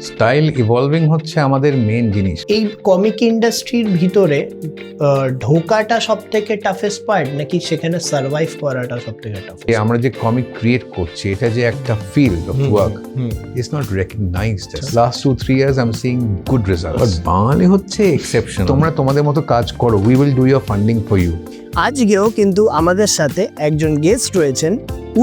Style evolving হচ্ছে আমাদের main জিনিস। এই কমিক ইন্ডাস্ট্রির ভিতরে ঢোকাটা সব থেকে টাফেস্ট পার্ট, নাকি সেখানে সার্ভাইভ করাটা সব থেকে টাফেস্ট? আমরা যে কমিক ক্রিয়েট করছি, এটা যে একটা field of work, it's not recognised. Last 2-3 years I am seeing good results, but বাঙালি হচ্ছে এক্সেপশন। তোমরা তোমাদের মতো কাজ করো, we will do your funding for you. আজকেও কিন্তু আমাদের সাথে একজন গেস্ট রয়েছেন,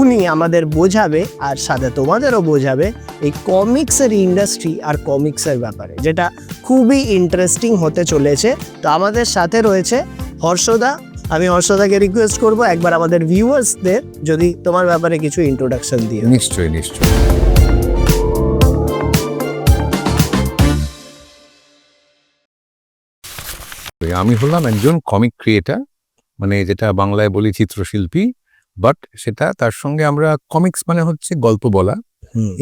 উনি আমাদের বোঝাবে আর সাথে তোমাদেরও বোঝাবে এই কমিক্সের ইন্ডাস্ট্রি আর কমিক্সের ব্যাপারে, যেটা খুবই ইন্টারেস্টিং হতে চলেছে। তো আমাদের সাথে রয়েছে হর্ষদা। আমি হর্ষদাকে রিকোয়েস্ট করব একবার আমাদের ভিউয়ার্সদের যদি তোমার ব্যাপারে কিছু ইন্ট্রোডাকশন দিয়ে। নিশ্চয়ই নিশ্চয়ই। আমি হলাম একজন কমিক ক্রিয়েটার, মানে যেটা বাংলায় বলি চিত্রশিল্পী, বাট সেটা তার সঙ্গে আমরা কমিক্স মানে হচ্ছে গল্প বলা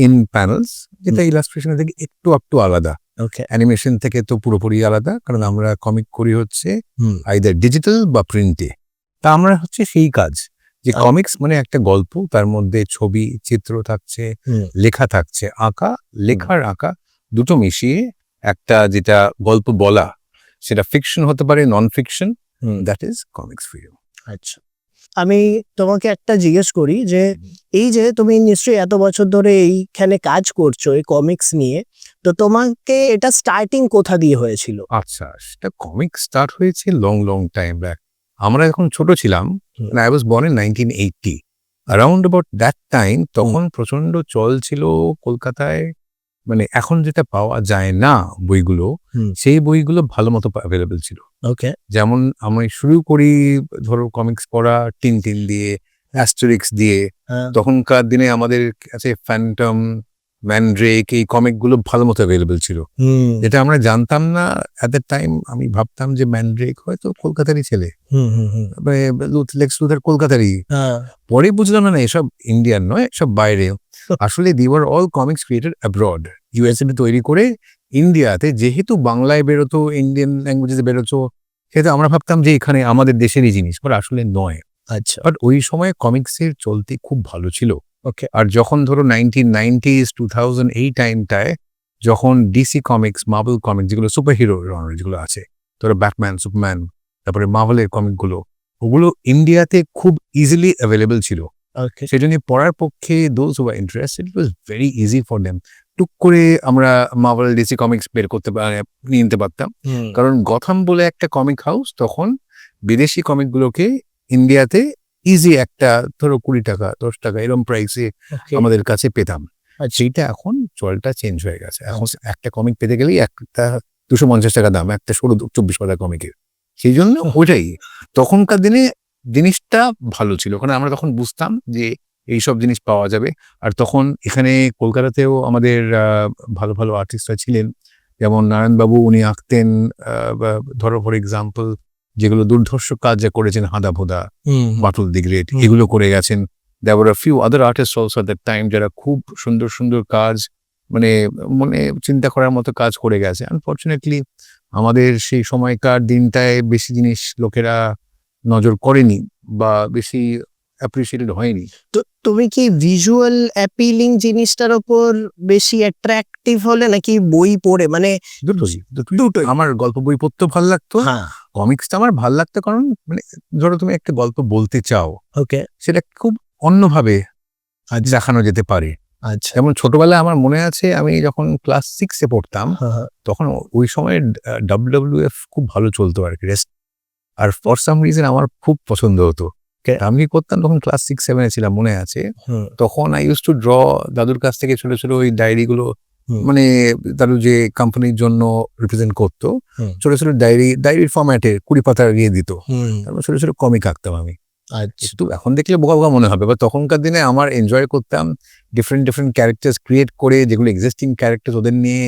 ইন প্যানেলস, যেটা ইলাস্ট্রেশন থেকে একটু আলাদা। ওকে, অ্যানিমেশন থেকে তো পুরোপুরি আলাদা, কারণ আমরা কমিক করি হচ্ছে আইদার ডিজিটাল বা প্রিন্টে। তা আমরা হচ্ছে সেই কাজ যে কমিক্স মানে একটা গল্প, তার মধ্যে ছবি চিত্র থাকছে, লেখা থাকছে, লেখার আঁকা দুটো মিশিয়ে একটা যেটা গল্প বলা, সেটা ফিকশন হতে পারে, non fiction, that is comics for you. আচ্ছা, আমি তোমাকে একটা জিজ্ঞেস করি যে এই যে তুমি নিশ্চয়ই এত বছর ধরে এইখানে কাজ করছো এই কমিক্স নিয়ে, তো তোমাকে এটা স্টার্টিং কোথা দিয়ে হয়েছিল? আচ্ছা, সেটা কমিক স্টার্ট হয়েছে লং টাইম ব্যাক। আমরা যখন ছোট ছিলাম, I was born in 1980, around about that time, তখন প্রচন্ড চল ছিল কলকাতায়, মানে এখন যেটা পাওয়া যায় না বইগুলো, সেই বইগুলো ভালো মতো অ্যাভেলেবেল ছিল। ওকে, যেমন আমি শুরু করি ধরো কমিক্স পড়া টিনটিন দিয়ে, অ্যাস্টেরিক্স দিয়ে। তখনকার দিনে আমাদের কাছে ফ্যান্টম, ম্যানড্রেক, এই কমিকগুলো ভালো মতো অ্যাভেলেবেল ছিল, যেটা আমরা জানতাম না অ্যাট দ্য টাইম। আমি ভাবতাম যে ম্যানড্রেক হয়তো কলকাতারই ছেলে, লেক্স লুথার কলকাতারই। পরে বুঝলাম না এসব ইন্ডিয়ান নয়, সব বাইরে। আসলে the were all comics created abroad, USA তৈরি করে ইন্ডিয়াতে, যেহেতু বাংলায় বেরোতো, ইন্ডিয়ান ল্যাঙ্গুয়েজে বেরোতো, সেহেতু আমরা ভাবতাম যে এখানে আমাদের দেশেরই জিনিস, বাট আসলে নয়। আচ্ছা, বাট ওই সময় কমিক্সের চলতি খুব ভালো ছিল। ওকে, আর যখন ধরো 1990s 2000 এই টাইমটায়, যখন ডিসি কমিক্স, মার্ভেল কমিক্স, যেগুলো সুপার হিরো যেগুলো আছে, ধরো ব্যাটম্যান, সুপারম্যান, তারপরে মার্ভেলের কমিকগুলো, ওগুলো ইন্ডিয়াতে খুব ইজিলি অ্যাভেলেবল ছিল। ওকে, সেজন্য পড়ার পক্ষে those who are interested, it was very easy for them. টুক করে আমরা মার্ভেল, ডিসি কমিক্স বের করতে নিয়ে নিতে পারতাম, কারণ গথম বলে একটা কমিক হাউস তখন বিদেশি কমিকগুলোকে ইন্ডিয়াতে ইজি একটা ধরো 20 টাকা 10 টাকা এরকম প্রাইসে আমাদের কাছে পেতাম। আর সেইটা এখন চলটা চেঞ্জ হয়ে গেছে। এখন একটা কমিক পেতে গেলেই একটা 250 টাকা দাম, একটা 24 পাতা কমিকের। সেই জন্য ওইটাই তখনকার দিনে জিনিসটা ভালো ছিল, কারণ আমরা তখন বুঝতাম যে এইসব জিনিস পাওয়া যাবে। আর তখন এখানে কলকাতাতেও আমাদের ভালো ভালো আর্টিস্টরা ছিলেন, যেমন নারায়ণবাবু, উনি আঁকতেন ধরো ফর এক্সাম্পল যেগুলো দুর্ধর্ষ কাজ যা করেছেন, হাদা ভোদা, বাটুল দি গ্রেট, এগুলো করে গেছেন। There were a few other artists also at that time যারা খুব সুন্দর সুন্দর কাজ, মানে মনে চিন্তা করার মতো কাজ করে গেছে। আনফর্চুনেটলি আমাদের সেই সময়কার দিনটায় বেশি জিনিস লোকেরা নজর করেনি বা বেশি অ্যাপ্রিসিয়েটেড হয়নি। তো তুমি কি ভিজুয়াল অ্যাপিলিং জিনিসটার উপর বেশি অ্যাট্রাকটিভ হলে, নাকি বই পড়ে? মানে দুটোই। আমার গল্প বই পড়তে ভালো লাগতো, হ্যাঁ, কমিক্সটা আমার ভালো লাগতো, কারণ মানে ধরো তুমি একটা গল্প বলতে চাও, ওকে, সেটা খুব অন্যভাবে দেখানো যেতে পারে। আচ্ছা, যেমন ছোটবেলায় আমার মনে আছে, আমি যখন ক্লাস 6-এ পড়তাম, তখন ওই সময় WWF খুব ভালো চলতো আর কি, আর ফর সাম রিজন আমার খুব পছন্দ হতো। আমি কি করতাম, তখন ক্লাস 6-7-এ ছিলাম মনে আছে, তখন আই ইউজ টু ড্র দাদুর কাছ থেকে ছোট ছোট ওই ডায়েরিগুলো, মানে দাদু যে কোম্পানির জন্য রিপ্রেজেন্ট করতো, ছোট ছোট ডায়েরির ফরম্যাটে 20 পাতা দিয়ে দিত, তারপর ছোট ছোট কমিক আঁকতাম আমি। একটু এখন দেখলে বোকা বোকা মনে হবে, বা তখনকার দিনে আমার এনজয় করতাম ডিফারেন্ট ক্যারেক্টার্স ক্রিয়েট করে, যেগুলো এক্সিস্টিং ক্যারেক্টার, ওদের নিয়ে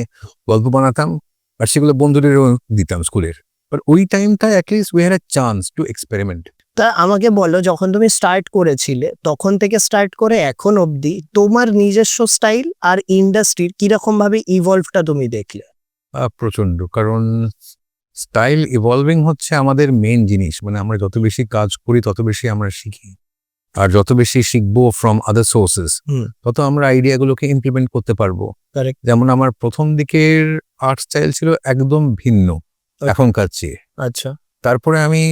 গল্প বানাতাম, আর সেগুলো বন্ধুদেরও দিতাম স্কুলের। বাট ওই টাইমটা at least we had a chance to experiment. তা আমাকে বলো, যখন তুমি স্টার্ট করেছিলে তখন থেকে স্টার্ট করে এখন অবধি তোমার নিজস্ব স্টাইল আর ইন্ডাস্ট্রির কিরকম ভাবে ইভলভটা তুমি দেখলে? প্রচন্ড, কারণ স্টাইল ইভলভিং হচ্ছে আমাদের মেন জিনিস, মানে আমরা যত বেশি কাজ করি তত বেশি আমরা শিখি। আর যত বেশি শিখবো ফ্রম আদার সোর্সেস তত আমরা আইডিয়াগুলোকে ইমপ্লিমেন্ট করতে পারবো। কারেক্ট। যেমন আমার প্রথম দিকের আর্ট স্টাইল ছিল একদম ভিন্ন এখনকার চেয়ে। আচ্ছা। তারপরে আমি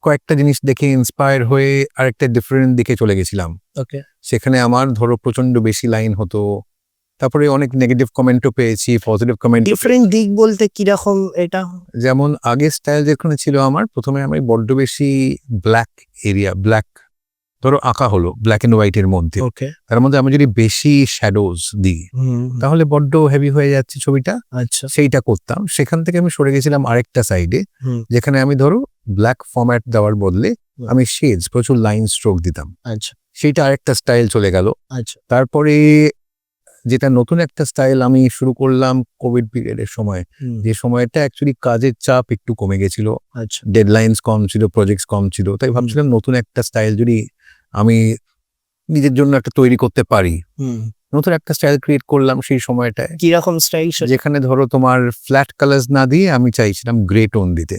কয়েকটা জিনিস দেখে ইন্সপায়ার হয়ে আরেকটা ডিফারেন্ট দিকে চলে গেছিলাম। ওকে। সেখানে আমার ধরো প্রচন্ড বেশি লাইন হতো, তারপরে অনেক নেগেটিভ কমেন্টও পেয়েছি, পজিটিভ কমেন্ট। ডিফারেন্ট দিক বলতে কিরকম এটা? যেমন আগের স্টাইল যেখানে ছিল আমার, প্রথমে আমি বড্ড বেশি ব্ল্যাক এরিয়া, ব্ল্যাক ধরো আঁকা হলো ব্ল্যাক এন্ড হোয়াইট এর মধ্যে, ওকে। তার মধ্যে আমি যদি বেশি শ্যাডোজ দিই তাহলে বড্ড হেভি হয়ে যাচ্ছে ছবিটা। আচ্ছা। সেইটা করতাম। সেখান থেকে আমি সরে গেছিলাম আরেকটা সাইডে, যেখানে আমি ধরো ব্ল্যাক ফরম্যাট দেওয়ার বদলে আমি শেডস, প্রচুর লাইন স্ট্রোক দিতাম। আচ্ছা। সেইটা আরেকটা স্টাইল চলে গেল। আচ্ছা। তারপরে যেটা নতুন একটা স্টাইল আমি শুরু করলাম কোভিড পিরিয়ডের সময়, যে সময়টা অ্যাকচুয়ালি কাজের চাপ একটু কমে গেছিল, আচ্ছা। ডেডলাইনস কম ছিল, প্রজেক্টস কম ছিল, তাই ভাবছিলাম নতুন একটা স্টাইল যদি আমি নিজের জন্য একটা তৈরি করতে পারি। নতুন একটা স্টাইল ক্রিয়েট করলাম সেই সময়টায়। কিরকম স্টাইল? যেখানে ধরো তোমার ফ্ল্যাট কালার্স না দিয়ে আমি চাইছিলাম গ্রে টোন দিতে।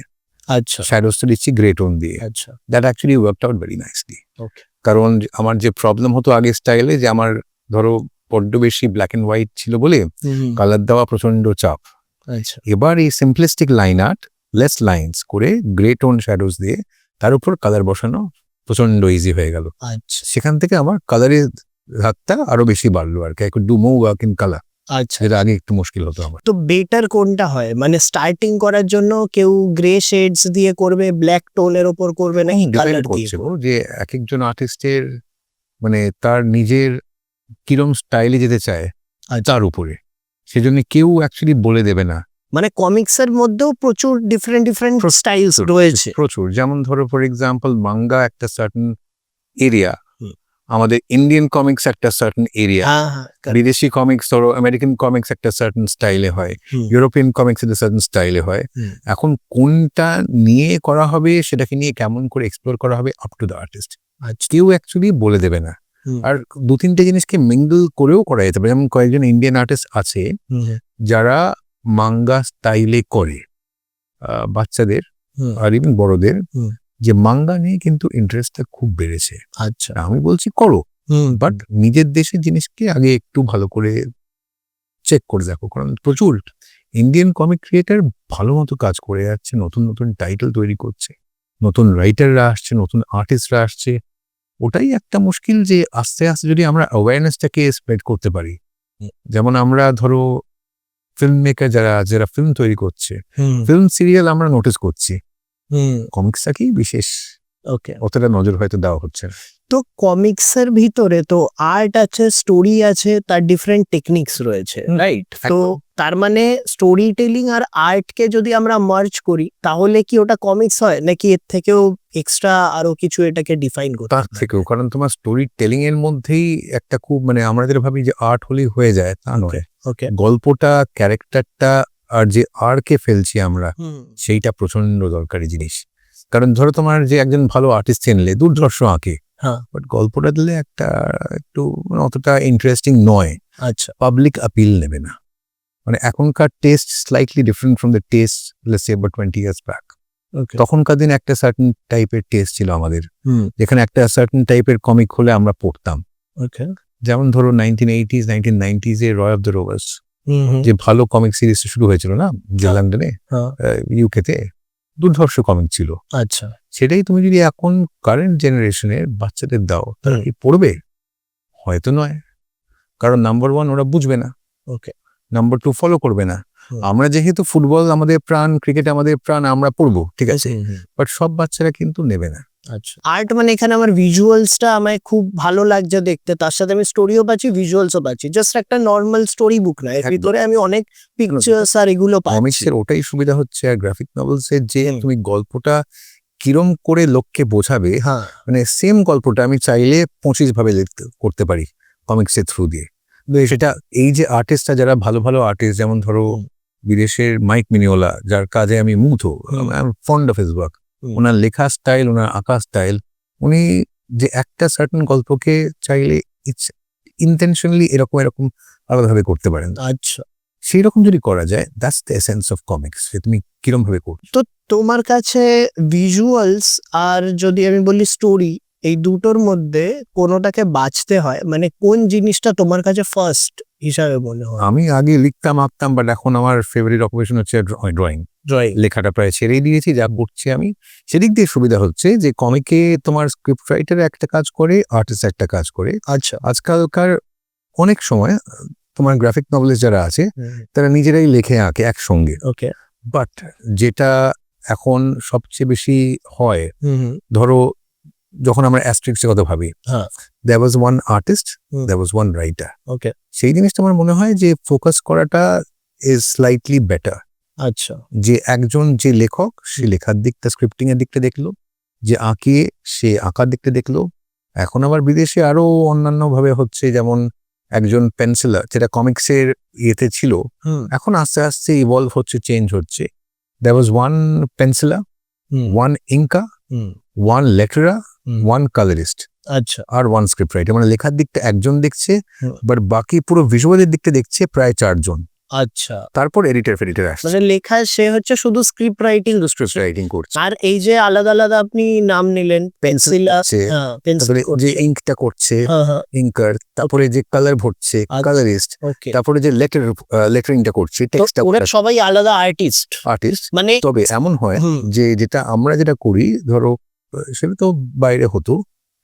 আচ্ছা। শ্যাডোসটা দিচ্ছি গ্রে টোন দিয়ে। আচ্ছা। That actually worked out very nicely. Okay. কারণ আমার যে প্রবলেম হতো আগের স্টাইলে, যে আমার ধরো বড্ড বেশি ব্ল্যাক এন্ড হোয়াইট ছিল বলে কালার দেওয়া প্রচন্ড চাপ। আচ্ছা। এবার এই simplistic line art, less lines করে গ্রে টোন শ্যাডোজ দিয়ে তার উপর কালার বসানো প্রচন্ড ইজি হয়ে গেল। আচ্ছা। সেখান থেকে আমার কালারের হাতটা আরো বেশি বাড়লো আর কি। I could do more work in colour. আচ্ছা। যেটা আগে একটু মুশকিল হতো আমার। তো বেটার কোনটা হয়, মানে স্টার্টিং করার জন্য কেউ গ্রে শেডস দিয়ে করবে, ব্ল্যাক টোনের উপর করবে, নাকি কালার দিয়ে? যে এক একজন আর্টিস্টের মানে তার নিজের কিরম স্টাইলে যেতে চায় তার উপরে, সেজন্য কেউ অ্যাকচুয়ালি বলে দেবে না। মানে কমিক্সের মধ্যেও প্রচুর ডিফারেন্ট স্টাইলস রয়েছে। প্রচুর। যেমন ধরো ফর এক্সাম্পল মাঙ্গা একটা সার্টেন এরিয়া, আমাদের ইন্ডিয়ান কমিক্স একটা সার্টেন এরিয়া, বিদেশি কমিক্স ধরো আমেরিকান কমিক্স একটা সার্টেন স্টাইলে হয়, ইউরোপিয়ান কমিক্স একটা সার্টেন স্টাইলে হয়। এখন কোনটা নিয়ে করা হবে, সেটাকে নিয়ে কেমন করে এক্সপ্লোর করা হবে, আপ টু দ্য আর্টিস্ট। কেউ অ্যাকচুয়ালি বলে দেবে না। আর দু তিনটে জিনিসকে মিঙ্গল করেও করা যেতে পারে। যেমন কয়েকজন ইন্ডিয়ান আর্টিস্ট আছে যারা মাঙ্গা স্টাইলে করে বাচ্চাদের আর ইভেন বড়দের, যে মাঙ্গা নিয়ে কিন্তু ইন্টারেস্টটা খুব বেড়েছে। আচ্ছা। আমি বলছি করো, বাট নিজের দেশের জিনিসকে আগে একটু ভালো করে চেক করে দেখো। কারণ প্রচুর ইন্ডিয়ান কমিক ক্রিয়েটার ভালো মতো কাজ করে যাচ্ছে, নতুন নতুন টাইটেল তৈরি করছে, নতুন রাইটাররা আসছে, নতুন আর্টিস্টরা আসছে। ওটাই একটা মুশকিল, যে আস্তে আস্তে যদি আমরা অ্যাওয়ারনেসটাকে স্প্রেড করতে পারি। যেমন আমরা ধরো ফিল্ম মেকার যারা ফিল্ম তৈরি করছে, ফিল্ম সিরিয়াল আমরা নোটিস করছি, কমিক্সটাকেই বিশেষ অতটা নজর হয়তো দেওয়া হচ্ছে। তো কমিক্সের ভিতরে তো আর্ট আছে, স্টোরি আছে, তার ডিফারেন্ট টেকনিক্স রয়েছে, রাইট? তো তার মানে স্টোরি টেলিং আর আর্টকে যদি আমরা মার্জ করি তাহলে কি ওটা কমিক্স হয়, নাকি এর থেকেও এক্সট্রা আরো কিছু এটাকে ডিফাইন করতে? তার থেকেও, কারণ তোমার স্টোরি টেলিং এর মধ্যেই একটা খুব মানে আমরা যেটা ভাবি যে আর্ট হলেই হয়ে যায়, তা নয়। গল্পটা, ক্যারেক্টারটা আর যে আর্টকে ফেলছি আমরা, সেইটা প্রচন্ড দরকারি জিনিস। কারণ ধরো তোমার যে একজন ভালো আর্টিস্ট চিনলে দুর্ধর্ষ আঁকে, বাট গল্পটা দিলে একটা একটু অতটা ইন্টারেস্টিং নয়। আচ্ছা। পাবলিক আপিল নেবে না। মানে এখনকার test slightly different from the test let's say about 20 years back। তখনকার দিন একটা সার্টেন টাইপের টেস্ট ছিল আমাদের, যেখানে একটা সার্টেন টাইপের কমিক হলে আমরা পড়তাম। যেমন ধরো 1980s 1990s A Roy of the rovers, যে ভালো কমিক সিরিজ শুরু হয়েছিল না যে লন্ডনে, ইউকেতে, দুর্ধর্ষ কমিক ছিল। আচ্ছা। সেটাই তুমি যদি এখন কারেন্ট জেনারেশনের বাচ্চাদের দাও, তারা কি পড়বে? হয়তো নয়। কারণ নাম্বার 1 ওরা বুঝবে না, নাম্বার 2 ফলো করবে না। আমরা যেহেতু ফুটবল আমাদের প্রাণ, ক্রিকেট আমাদের প্রাণ, আমরা পড়বো, ঠিক আছে, বাট সব বাচ্চারা কিন্তু নেবে না। আচ্ছা। আর্ট মানে এখানে আমার ভিজুয়ালসটা আমায় খুব ভালো লাগছে দেখতে, তার সাথে আমি স্টোরিও পাচ্ছি, ভিজুয়ালসও পাচ্ছি। জাস্ট একটা নর্মাল স্টোরি বুক না, এর ভিতরে আমি অনেক পিকচার্স আর এগুলো পাচ্ছি। কমিক্সের ওটাই সুবিধা হচ্ছে, আর গ্রাফিক নভেলসের যে তুমি গল্পটা কিরম করে লোককে বোঝাবে, মানে সেম গল্পটা আমি চাইলে 25 ভাবে করতে পারি কমিক্সের থ্রু দিয়ে। সেটা এই যে আর্টিস্টরা যারা ভালো ভালো আর্টিস্ট, যেমন ধরো বিদেশের মাইক মিনিওলা, যার কাজে আমি মুগ্ধ, I am fond of his work. ওনার লেখা স্টাইল, ওনার আঁকা স্টাইল, উনি যে একটা সার্টেন গল্পকে চাইলে ইন্টেনশনালি এরকম আলাদাভাবে করতে পারেন। আচ্ছা। সেই রকম যদি করা যায়, that's the essence of comics. তুমি কিরম ভাবে করছো? তো তোমার কাছে ভিজুয়ালস আর যদি আমি বলি স্টোরি, এই দুটোর মধ্যে কোনোটাকে বাঁচতে হয়, মানে কোন জিনিসটা তোমার কাছে ফার্স্ট হিসাবে মনে হয়? আমি আগে লিখতাম আঁকতাম, বাট এখন আমার ফেভারিট অকুপেশন হচ্ছে ড্রয়িং। ড্রয়িং। লেখাটা প্রায় ছেড়েই দিয়েছি, যা করছি আমি। সেদিক দিয়ে সুবিধা হচ্ছে যে কমিকে তোমার স্ক্রিপ্ট রাইটার একটা কাজ করে, আর্টিস্ট একটা কাজ করে। আচ্ছা। আজকালকার অনেক সময় তোমার গ্রাফিক নভেলিস্ট যারা আছে তারা নিজেরাই লেখে আঁকে একসঙ্গে। ওকে। বাট যেটা এখন সবচেয়ে বেশি হয়, ধরো যখন আমরা অ্যাস্ট্রিক্সের কথা ভাবি, হ্যাঁ। There was one artist, hmm. There was one writer. Okay. সেই জিনিসটা আমার মনে হয় যে ফোকাস করাটা ইজ স্লাইটলি বেটার। আচ্ছা। যে একজন যে লেখক সে লেখার দিকটা, স্ক্রিপ্টিং এর দিকটা দেখলো, যে আঁকে সে আঁকার দিকটা দেখলো। এখন আবার বিদেশে আরো অন্যান্য ভাবে হচ্ছে, যেমন একজন পেন্সিলার, যেটা কমিক্সের ইয়েতে ছিল, এখন আস্তে আস্তে ইভলভ হচ্ছে, চেঞ্জ হচ্ছে। There was one penciller, one inker, one letterer, one colourist, আচ্ছা। আর ওয়ান স্ক্রিপ্ট রাইটার। মানে লেখার দিকটা একজন দেখছে, হুম। বাট বাকি পুরো ভিজুয়ালের দিকটা দেখছে প্রায় 4 জন। আচ্ছা, তারপর এডিটর ফেডিটর আসছে, মানে লেখা সে হচ্ছে শুধু স্ক্রিপ্ট রাইটিং। স্ক্রিপ্ট রাইটিং করছে। আর এই যে আলাদা আলাদা আপনি নাম নিলেন, পেন্সিল আছে, তারপরে যে ইঙ্কটা করছে ইঙ্কার, তারপরে যে কালার ভরছে কালারিস্ট, ওকে। তারপরে যে লেটারিংটা করছে টেক্সটটা ওরা সবাই আলাদা আর্টিস্ট। আর্টিস্ট। মানে তবে এমন হয় যে যেটা আমরা যেটা করি, ধরো সেটা তো বাইরে হতো,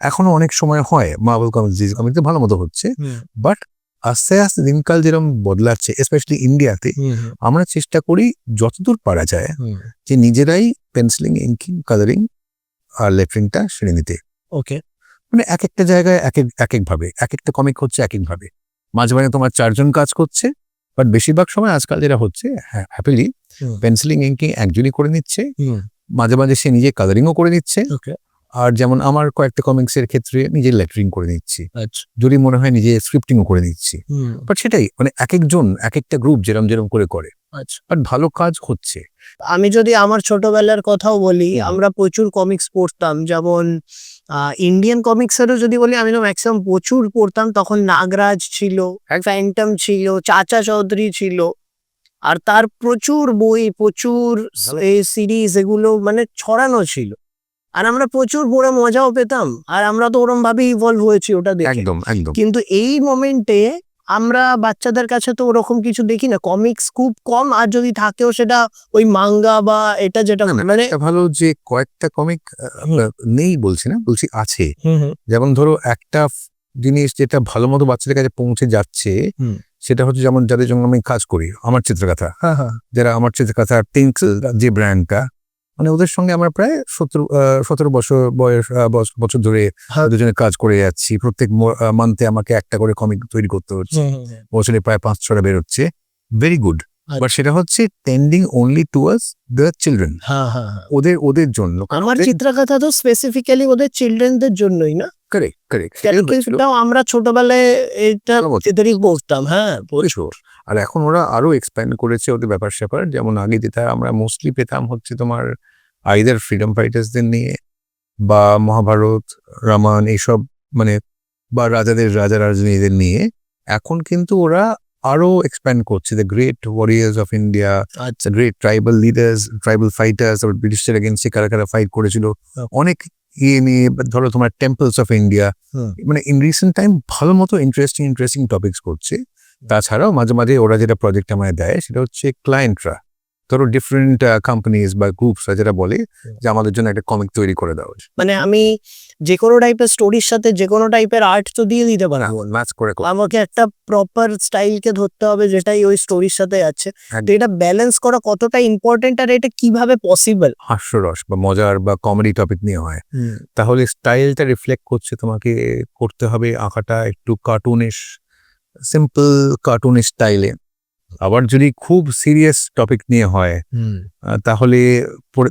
এখনো অনেক সময় হয়, মার্বেল কমিক্সে ভালো মতো হচ্ছে, বাট আস্তে আস্তে দিনকাল যেরকম বদলাচ্ছে, স্পেশালি ইন্ডিয়াতে, আমরা চেষ্টা করি যতদূর পারা যায় যে নিজেরাই পেন্সিলিং, ইঙ্কিং, কালারিং আর লেটারিংটা সেরে নিতে। ওকে। মানে এক একটা জায়গায় এক একভাবে, এক একটা কমিক হচ্ছে এক একভাবে, মাঝে মাঝে তোমার 4 জন কাজ করছে, বাট বেশিরভাগ সময় আজকাল যেটা হচ্ছে, হ্যাপিলি পেন্সিলিং ইঙ্কিং একজনই করে নিচ্ছে, মাঝে মাঝে সে নিজে কালারিংও করে নিচ্ছে। আর যেমন আমার কয়েকটা কমিক্সের ক্ষেত্রে নিজে লেটারিং করে নিচ্ছি, যদি মনে হয় নিজে স্ক্রিপ্টিংও করে নিচ্ছি। বাট সেটাই, মানে এক একজন এক একটা গ্রুপ যেরম যেরম করে, বাট ভালো কাজ হচ্ছে। আমি যদি আমার ছোটবেলার কথাও বলি, আমরা প্রচুর কমিক্স পড়তাম, যেমন ইন্ডিয়ান কমিক্সেরও যদি বলি, আমি তো ম্যাক্সিমাম প্রচুর পড়তাম। তখন নাগরাজ ছিল, ফ্যান্টম ছিল, চাচা চৌধুরী ছিল, আর তার প্রচুর বই, প্রচুর সিরিজ, এগুলো মানে ছড়ানো ছিল। আর আমরা প্রচুর পড়ে মজাও পেতাম, আর আমরা তো ওরম ভাবে ইভলভ হয়েছি ওটা দেখে। একদম একদম। কিন্তু এই মোমেন্টে আমরা বাচ্চাদের কাছে তো ওরকম কিছু দেখি না, কমিক্স খুব কম, আর যদি থাকেও সেটা ওই মাঙ্গা বা এটা যেটা মানে ভালো যে কয়েকটা কমিক নেই বলছি না, বলছি আছে। যেমন ধরো একটা জিনিস যেটা ভালো মতো বাচ্চাদের কাছে পৌঁছে যাচ্ছে, সেটা হচ্ছে যেমন যাদের জন্য আমি কাজ করি, আমার চিত্রকথা, যারা আমার চিত্রকথা টিঙ্কল যে ব্র্যান্ডটা, মানে ওদের সঙ্গে আমরা প্রায় 17 বছর ধরে দুজনে কাজ করে যাচ্ছি। প্রত্যেক মান্থে আমাকে একটা করে কমিক তৈরি করতে হচ্ছে, বছরে প্রায় 5-6টা বেরোচ্ছে। Very good. বাট সেটা হচ্ছে trending only towards the children, ওদের জন্য। আমার চিত্রকথা তো স্পেসিফিক্যালি ওদের চিলড্রেনদের জন্যই না। Correct correct. আমরা ছোটবেলায় এটা এদেরই বলতাম। আর এখন ওরা আরো এক্সপ্যান্ড করেছে ওদের ব্যাপার স্যাপার। যেমন আগে যেটা আমরা মোস্টলি পেতাম হচ্ছে তোমার আইদার ফ্রিডম ফাইটার্সদের নিয়ে, বা মহাভারত, রামায়ণ, এইসব, মানে বা রাজাদের রাজা রাজনীদের নিয়ে। এখন কিন্তু ওরা আরো এক্সপ্যান্ড করছে, the great warriors of India, great tribal leaders, tribal fighters, ব্রিটিশদের এগেন্স্টে কারা কারা ফাইট করেছিল, অনেক ইয়ে নিয়ে। ধরো তোমার টেম্পলস অফ ইন্ডিয়া, মানে ইন রিসেন্ট টাইম ভালো মতো ইন্টারেস্টিং টপিকস করছে। তাছাড়াও মাঝে মাঝে ওরা যেটা প্রজেক্ট আমায় দেয়, সেটা হচ্ছে ক্লায়েন্টরা, ধরো ডিফারেন্ট কোম্পানিজ বা গ্রুপস যেটা বলে যে আমাদের জন্য একটা কমিক তৈরি করে দেওয়া। মানে আমি যে কোনো টাইপের স্টোরির সাথে যে কোনো টাইপের আর্ট তো দিয়ে দিতে পারবো, ম্যাচ করে। আমাকে একটা প্রপার স্টাইলকে ধরতে হবে যেটাই ওই স্টোরির সাথে আছে। তো এটা ব্যালেন্স করা কতটা ইম্পর্টেন্ট, আর এটা কিভাবে পসিবল? হাস্যরস বা মজার বা কমেডি টপিক নিয়ে হয়, তাহলে স্টাইলটা রিফ্লেক্ট করছে, তোমাকে করতে হবে আঁকাটা একটু কার্টুনিশ, সিম্পল কার্টুনিশ স্টাইলে। আবার যদি খুব সিরিয়াস টপিক নিয়ে হয়, তাহলে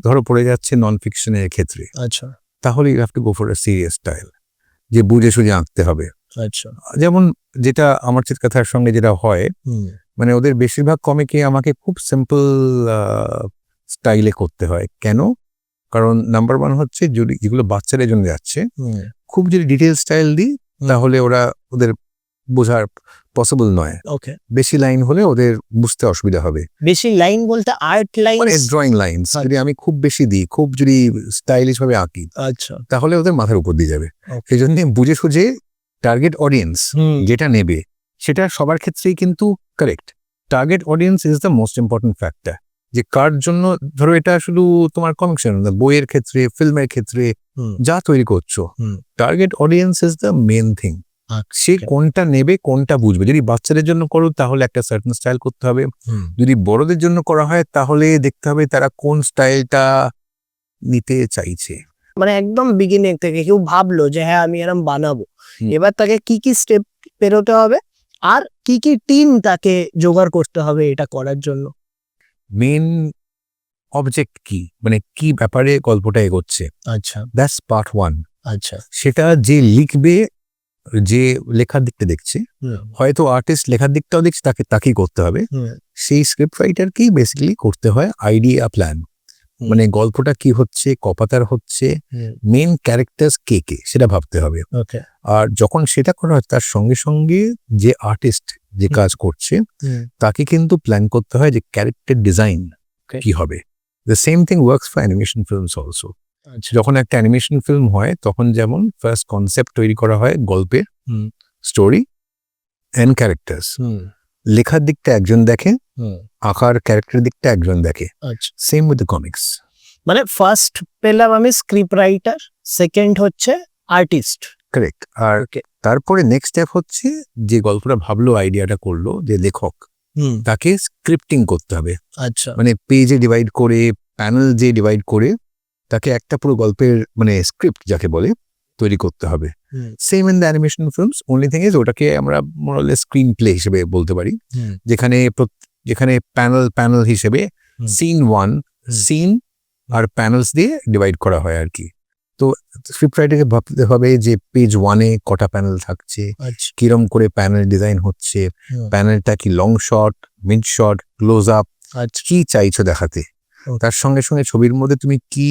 ধরো পড়ে যাচ্ছে নন ফিকশনের ক্ষেত্রে, আচ্ছা, তাহলে you have to go for a serious style, যে বুঝে সুঝে আঁকতে হবে। আচ্ছা, যেমন যেটা আমার চিত্রকথার সঙ্গে যেটা হয়, মানে ওদের বেশিরভাগ কমিকে আমাকে খুব সিম্পল স্টাইলে করতে হয়। কেন? কারণ নাম্বার 1 হচ্ছে, যদি যেগুলো বাচ্চাদের জন্য যাচ্ছে, খুব যদি ডিটেল স্টাইল দিই, তাহলে ওদের বোঝার পসিবল নয়। ওকে, বেশি লাইন হলে ওদের বুঝতে অসুবিধা হবে। বেশি লাইন বলতে আর্ট লাইন? মানে ড্রয়িং লাইনস যদি আমি খুব বেশি দিই, খুব যদি স্টাইলিশ ভাবে আঁকি, আচ্ছা, তাহলে ওদের মাথার উপর দিয়ে যাবে। Okay. সেই জন্য বুঝে সুঝে টার্গেট অডিয়েন্স যেটা নেবে সেটা সবার ক্ষেত্রেই কিন্তু correct. Target audience is the most important factor. যে কার জন্য, ধরো এটা শুধু তোমার কমিক্স না, বইয়ের ক্ষেত্রে, ফিল্মের ক্ষেত্রে যা তৈরি করছো, target audience is the main thing. সে কোনটা নেবে, কোনটা বুঝবে। যদি বাচ্চাদের জন্য করো তাহলে একটা সার্টেন স্টাইল করতে হবে, যদি বড়দের জন্য করা হয় তাহলে দেখতে হবে তারা কোন স্টাইলটা নিতে চাইছে। মানে একদম বিগিনিং থেকে কেউ ভাবলো যে হ্যাঁ আমি এরকম বানাবো, এবার তাকে কি কি স্টেপ পেরোতে হবে আর কি কি টিম তাকে জোগাড় করতে হবে এটা করার জন্য? মেন অবজেক্ট কি, মানে কি ব্যাপারে গল্পটা এগোচ্ছে, আচ্ছা দ্যাটস পার্ট 1। আচ্ছা, সেটা যে লিখবে, যে লেখার দিকটা দেখছে, হয়তো আর্টিস্ট লেখার দিকটাও দেখছে, তাকেই করতে হবে। সেই স্ক্রিপ্ট রাইটারকেই বেসিক্যালি করতে হয় আইডিয়া প্ল্যান, মানে গল্পটা কি হচ্ছে, কপাতার হচ্ছে, মেন ক্যারেক্টার্স কে কে সেটা ভাবতে হবে। ওকে, আর যখন সেটা করা হয় তার সঙ্গে সঙ্গে যে আর্টিস্ট যে কাজ করছে তাকে কিন্তু প্ল্যান করতে হয় যে ক্যারেক্টার ডিজাইন কি হবে। The same thing works for animation films also. যখন একটা অ্যানিমেশন ফিল্ম হয় তখন যেমন ফার্স্ট কনসেপ্ট তৈরি করা হয়, গল্পের স্টোরি অ্যান্ড ক্যারেক্টার্স, লেখার দিকটা একজন দেখে, আঁকার ক্যারেক্টার দিকটা একজন দেখে। আচ্ছা, সেম উইথ দ্য কমিক্স। মানে ফার্স্ট পেলাম আমি স্ক্রিপ্ট রাইটার, সেকেন্ড হচ্ছে আর্টিস্ট। কারেক্ট। আর তারপরে নেক্সট স্টেপ হচ্ছে যে গল্পটা ভাবলো, আইডিয়াটা করলো, যে লেখক, তাকে স্ক্রিপ্টিং করতে হবে। আচ্ছা, মানে পেজে ডিভাইড করে, প্যানেল যে ডিভাইড করে তাকে একটা পুরো গল্পের মানে স্ক্রিপ্ট যাকে বলে তৈরি করতে হবে। Same in the animation films, only thing is ওটাকে আমরা মোরালে স্ক্রিন প্লে হিসেবে বলতে পারি, যেখানে প্যানেল হিসেবে সিন 1, সিন আর প্যানেলস দিয়ে ডিভাইড করা হয় আর কি। তো স্ক্রিপ্ট রাইটারকে ভাবতে হবে যে পেজ 1-এ কটা প্যানেল থাকছে, কিরম করে প্যানেল ডিজাইন হচ্ছে, প্যানেলটা কি long shot, mid shot, close up, কি চাইছো দেখাতে, তার সঙ্গে সঙ্গে ছবির মধ্যে তুমি কি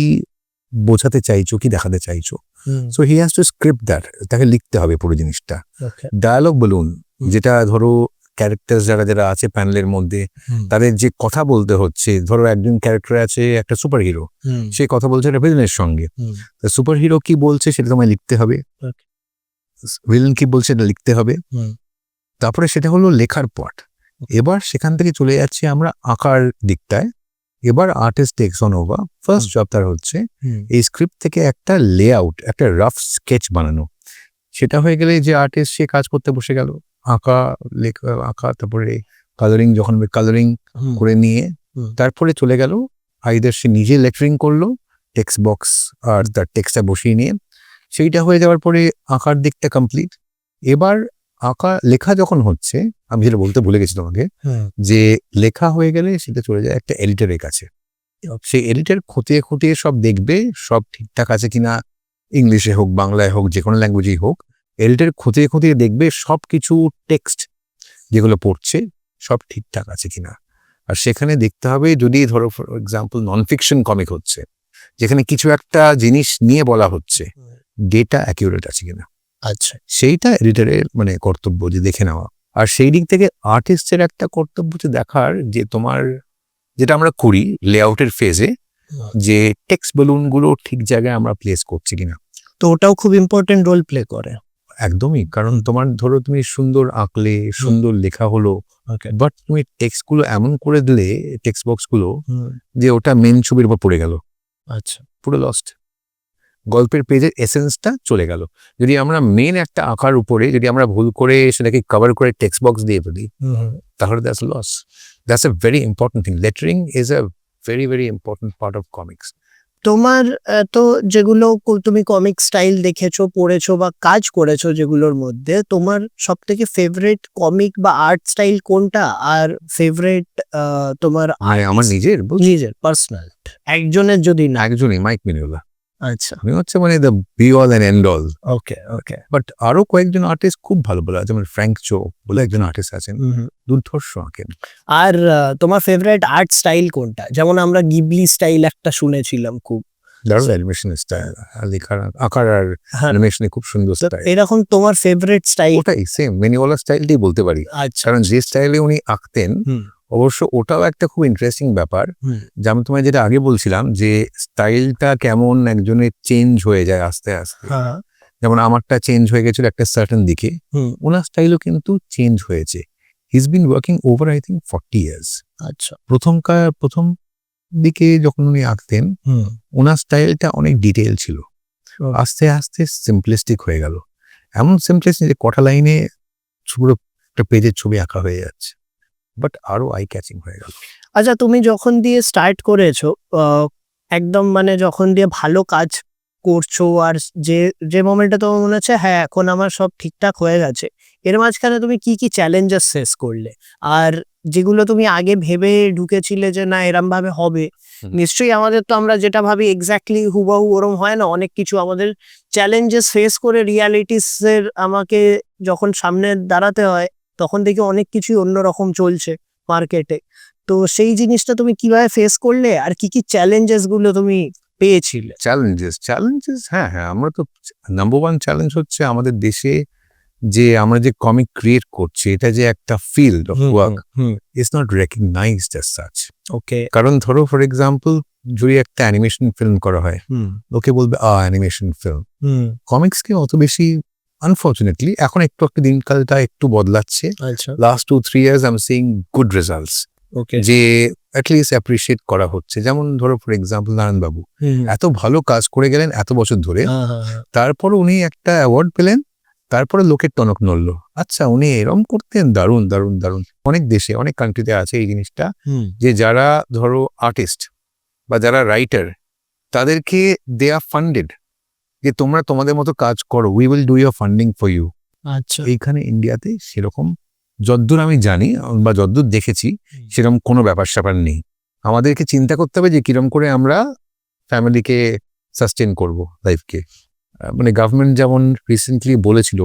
বোঝাতে চাইছো, কি দেখাতে চাইছো। So he has to script that, তাকে লিখতে হবে পুরো জিনিসটা। ডায়ালগ বলুন, যেটা ধরো ক্যারেক্টার যারা আছে প্যানেলের মধ্যে, তাদের যে কথা বলতে হচ্ছে, ধরো একজন ক্যারেক্টার আছে একটা সুপার হিরো, সে কথা বলছে একটা ভিলেনের সঙ্গে, সুপার হিরো কি বলছে সেটা তোমায় লিখতে হবে, ভিলেন কি বলছে এটা লিখতে হবে। তারপরে সেটা হলো লেখার পার্ট। এবার সেখান থেকে চলে যাচ্ছি আমরা আঁকার দিকটায়। এবার artist tax on over. First job তার হচ্ছে এই স্ক্রিপ্ট থেকে একটা লেআউট, একটা রাফ স্কেচ বানানো। সেটা হয়ে গেলে যে আর্টিস্ট সে কাজ করতে বসে গেল, আঁকা, তারপরে কালারিং, যখন কালারিং করে নিয়ে তারপরে চলে গেল আইদার সে নিজে লেটারিং করলো, টেক্সট বক্স আর তার টেক্সটটা বসিয়ে নিয়ে, সেইটা হয়ে যাওয়ার পরে আঁকার দিকটা কমপ্লিট। এবার লেখা যখন হচ্ছে, আমি যেটা বলতে ভুলে গেছি তোমাকে, যে লেখা হয়ে গেলে সেটা চলে যায় একটা এডিটরের কাছে। সেই এডিটর খতিয়ে সব দেখবে সব ঠিকঠাক আছে কিনা, ইংলিশে হোক, বাংলায় হোক, যে কোনো ল্যাঙ্গুয়েজেই হোক, এডিটর খতিয়ে দেখবে সব কিছু টেক্সট যেগুলো পড়ছে সব ঠিকঠাক আছে কিনা। আর সেখানে দেখতে হবে, যদি ধরো for example non fiction comic হচ্ছে, যেখানে কিছু একটা জিনিস নিয়ে বলা হচ্ছে, ডেটা অ্যাকিউরেট আছে কিনা। আচ্ছা, সেইটা এডিটরের মানে কর্তব্য যে দেখে নেওয়া। আর সেই দিক থেকে আর্টিস্টের একটা কর্তব্য যে দেখার যে তোমার, যেটা আমরা করি লেআউটের ফেজে, যে টেক্সট বেলুনগুলো ঠিক জায়গায় আমরা প্লেস করছি কিনা। তো ওটাও খুব ইম্পর্টেন্ট রোল প্লে করে। একদমই, কারণ তোমার ধরো তুমি সুন্দর আঁকলে, সুন্দর লেখা হলো, বাট তুমি টেক্সটগুলো এমন করে দিলে, টেক্সট বক্সগুলো, যে ওটা মেন ছবির উপর পড়ে গেল, আচ্ছা, পুরো লস্ট, গল্পের পেজের এসেন্সটা চলে গেল। যদি আমরা মেন একটা আঁকার উপরে যদি আমরা ভুল করে সেটাকে কভার করে টেক্সট বক্স দিয়ে ফেলি, তাহলে that's loss. That's a very important thing. Lettering is a very very important part of comics. তোমার তো যেগুলো তুমি কমিক স্টাইল দেখেছো, পড়েছো বা কাজ করেছো, যেগুলোর মধ্যে তোমার সব থেকে ফেভারিট কমিক বা আর্ট স্টাইল কোনটা? আর ফেভারিট তোমার আমার নিজের পার্সোনাল একজনের যদি না? একজনই, মাইক মিনিওলা। আচ্ছা, উনি হচ্ছে মানে the be all and end all. Okay, but আরো কয়েকজন আর্টিস্ট খুব ভালো ভালো আছে, যেমন ফ্র্যাঙ্ক চো বলে একজন আর্টিস্ট আছেন, দুর্ধর্ষ আঁকেন। আর তোমার ফেভারিট আর্ট স্টাইল কোনটা? যেমন আমরা গিবলি স্টাইল একটা শুনেছিলাম খুব, দারুণ অ্যানিমেশন স্টাইল, লেখার আকার আর অ্যানিমেশনে খুব সুন্দর স্টাইল। এরকম তোমার ফেভারিট স্টাইল? ওটাই সেম মিনিওয়ালা স্টাইলটাই বলতে পারি, আচ্ছা, কারণ যে স্টাইলে উনি আঁকতেন হুম, অবশ্য ওটাও একটা খুব ইন্টারেস্টিং ব্যাপার। হুম, যে আমি তোমায় যেটা আগে বলছিলাম যে স্টাইলটা কেমন একজনের চেঞ্জ হয়ে যায় আস্তে আস্তে, হ্যাঁ, যেমন আমারটা চেঞ্জ হয়ে গেছিল একটা সার্টেন দিকে, হুম, ওনার স্টাইলও কিন্তু চেঞ্জ হয়েছে। His been working over I think 40 years. আচ্ছা, প্রথম দিকে যখন উনি আঁকতেন হুম, ওনার স্টাইলটা অনেক ডিটেইল ছিল, Okay. আস্তে আস্তে সিম্পলিস্টিক হয়ে গেল, এমন সিম্পলিস্টিক যে কটা লাইনে পুরো একটা পেজের ছবি আঁকা হয়ে যাচ্ছে, বাট আরো আই ক্যাচিং হয়ে গেল। আচ্ছা, তুমি যখন দিয়ে স্টার্ট করেছো, একদম মানে যখন দিয়ে ভালো কাজ করছো আর যে যে মোমেন্টে তোমার মনে হচ্ছে হ্যাঁ এখন আমার সব ঠিকঠাক হয়ে গেছে, এর মাঝখানে তুমি কি কি চ্যালেঞ্জেস ফেস করলে? আর যেগুলো তুমি আগে ভেবে ঢুকেছিলে যে না এরম ভাবে হবে, নিশ্চয়ই আমাদের তো আমরা যেটা ভাবি এক্স্যাক্টলি হুবাহু ওরম হয় না, অনেক কিছু আমাদের চ্যালেঞ্জেস ফেস করে রিয়ালিটিস এর আমাকে যখন সামনে দাঁড়াতে হয় তখন দেখি অনেক কিছুই অন্যরকম চলছে মার্কেটে। তো সেই জিনিসটা তুমি কিভাবে ফেস করলে আর কি কি চ্যালেঞ্জেস গুলো তুমি পেয়েছিলে? চ্যালেঞ্জেস হ্যাঁ হ্যাঁ, আমরা তো নাম্বার ওয়ান চ্যালেঞ্জ হচ্ছে আমাদের দেশে যে আমরা যে কমিক ক্রিয়েট করছি এটা যে একটা field of work is not recognised as such. Okay, কারণ ধরো ফর এক্সাম্পল যদি একটা অ্যানিমেশন ফিল্ম করা হয় লোকে বলবে অ্যানিমেশন ফিল্ম, কমিক্সকে অত বেশি আনফর্চুনেটলি এখন একটু দিনকালটা একটু বদলাচ্ছে। আচ্ছা, last 2-3 years I am seeing good results, okay, যে অ্যাটলিস্ট অ্যাপ্রিসিয়েট করা হচ্ছে। যেমন ধরো ফর এক্সাম্পল নারায়ণবাবু এত ভালো কাজ করে গেলেন এত বছর ধরে, তারপর উনি একটা অ্যাওয়ার্ড পেলেন, তারপরে লোকের টনক নড়ল, আচ্ছা উনি এরম করতেন, দারুণ দারুণ দারুণ। অনেক দেশে অনেক কান্ট্রিতে আছে এই জিনিসটা, যে যারা ধরো আর্টিস্ট বা যারা রাইটার তাদেরকে দে আর ফান্ডেড, যে তোমরা তোমাদের মতো কাজ করো, we will do your funding for you. আচ্ছা, এইখানে ইন্ডিয়াতে সেরকম যদ্দূর আমি জানি বা যদ্দূর দেখেছি সেরকম কোনো ব্যাপার স্যাপার নেই। আমাদেরকে চিন্তা করতে হবে যে কিরম করে আমরা ফ্যামিলিকে সাস্টেন করব, লাইফকে। মানে গভর্নমেন্ট যেমন রিসেন্টলি বলেছিল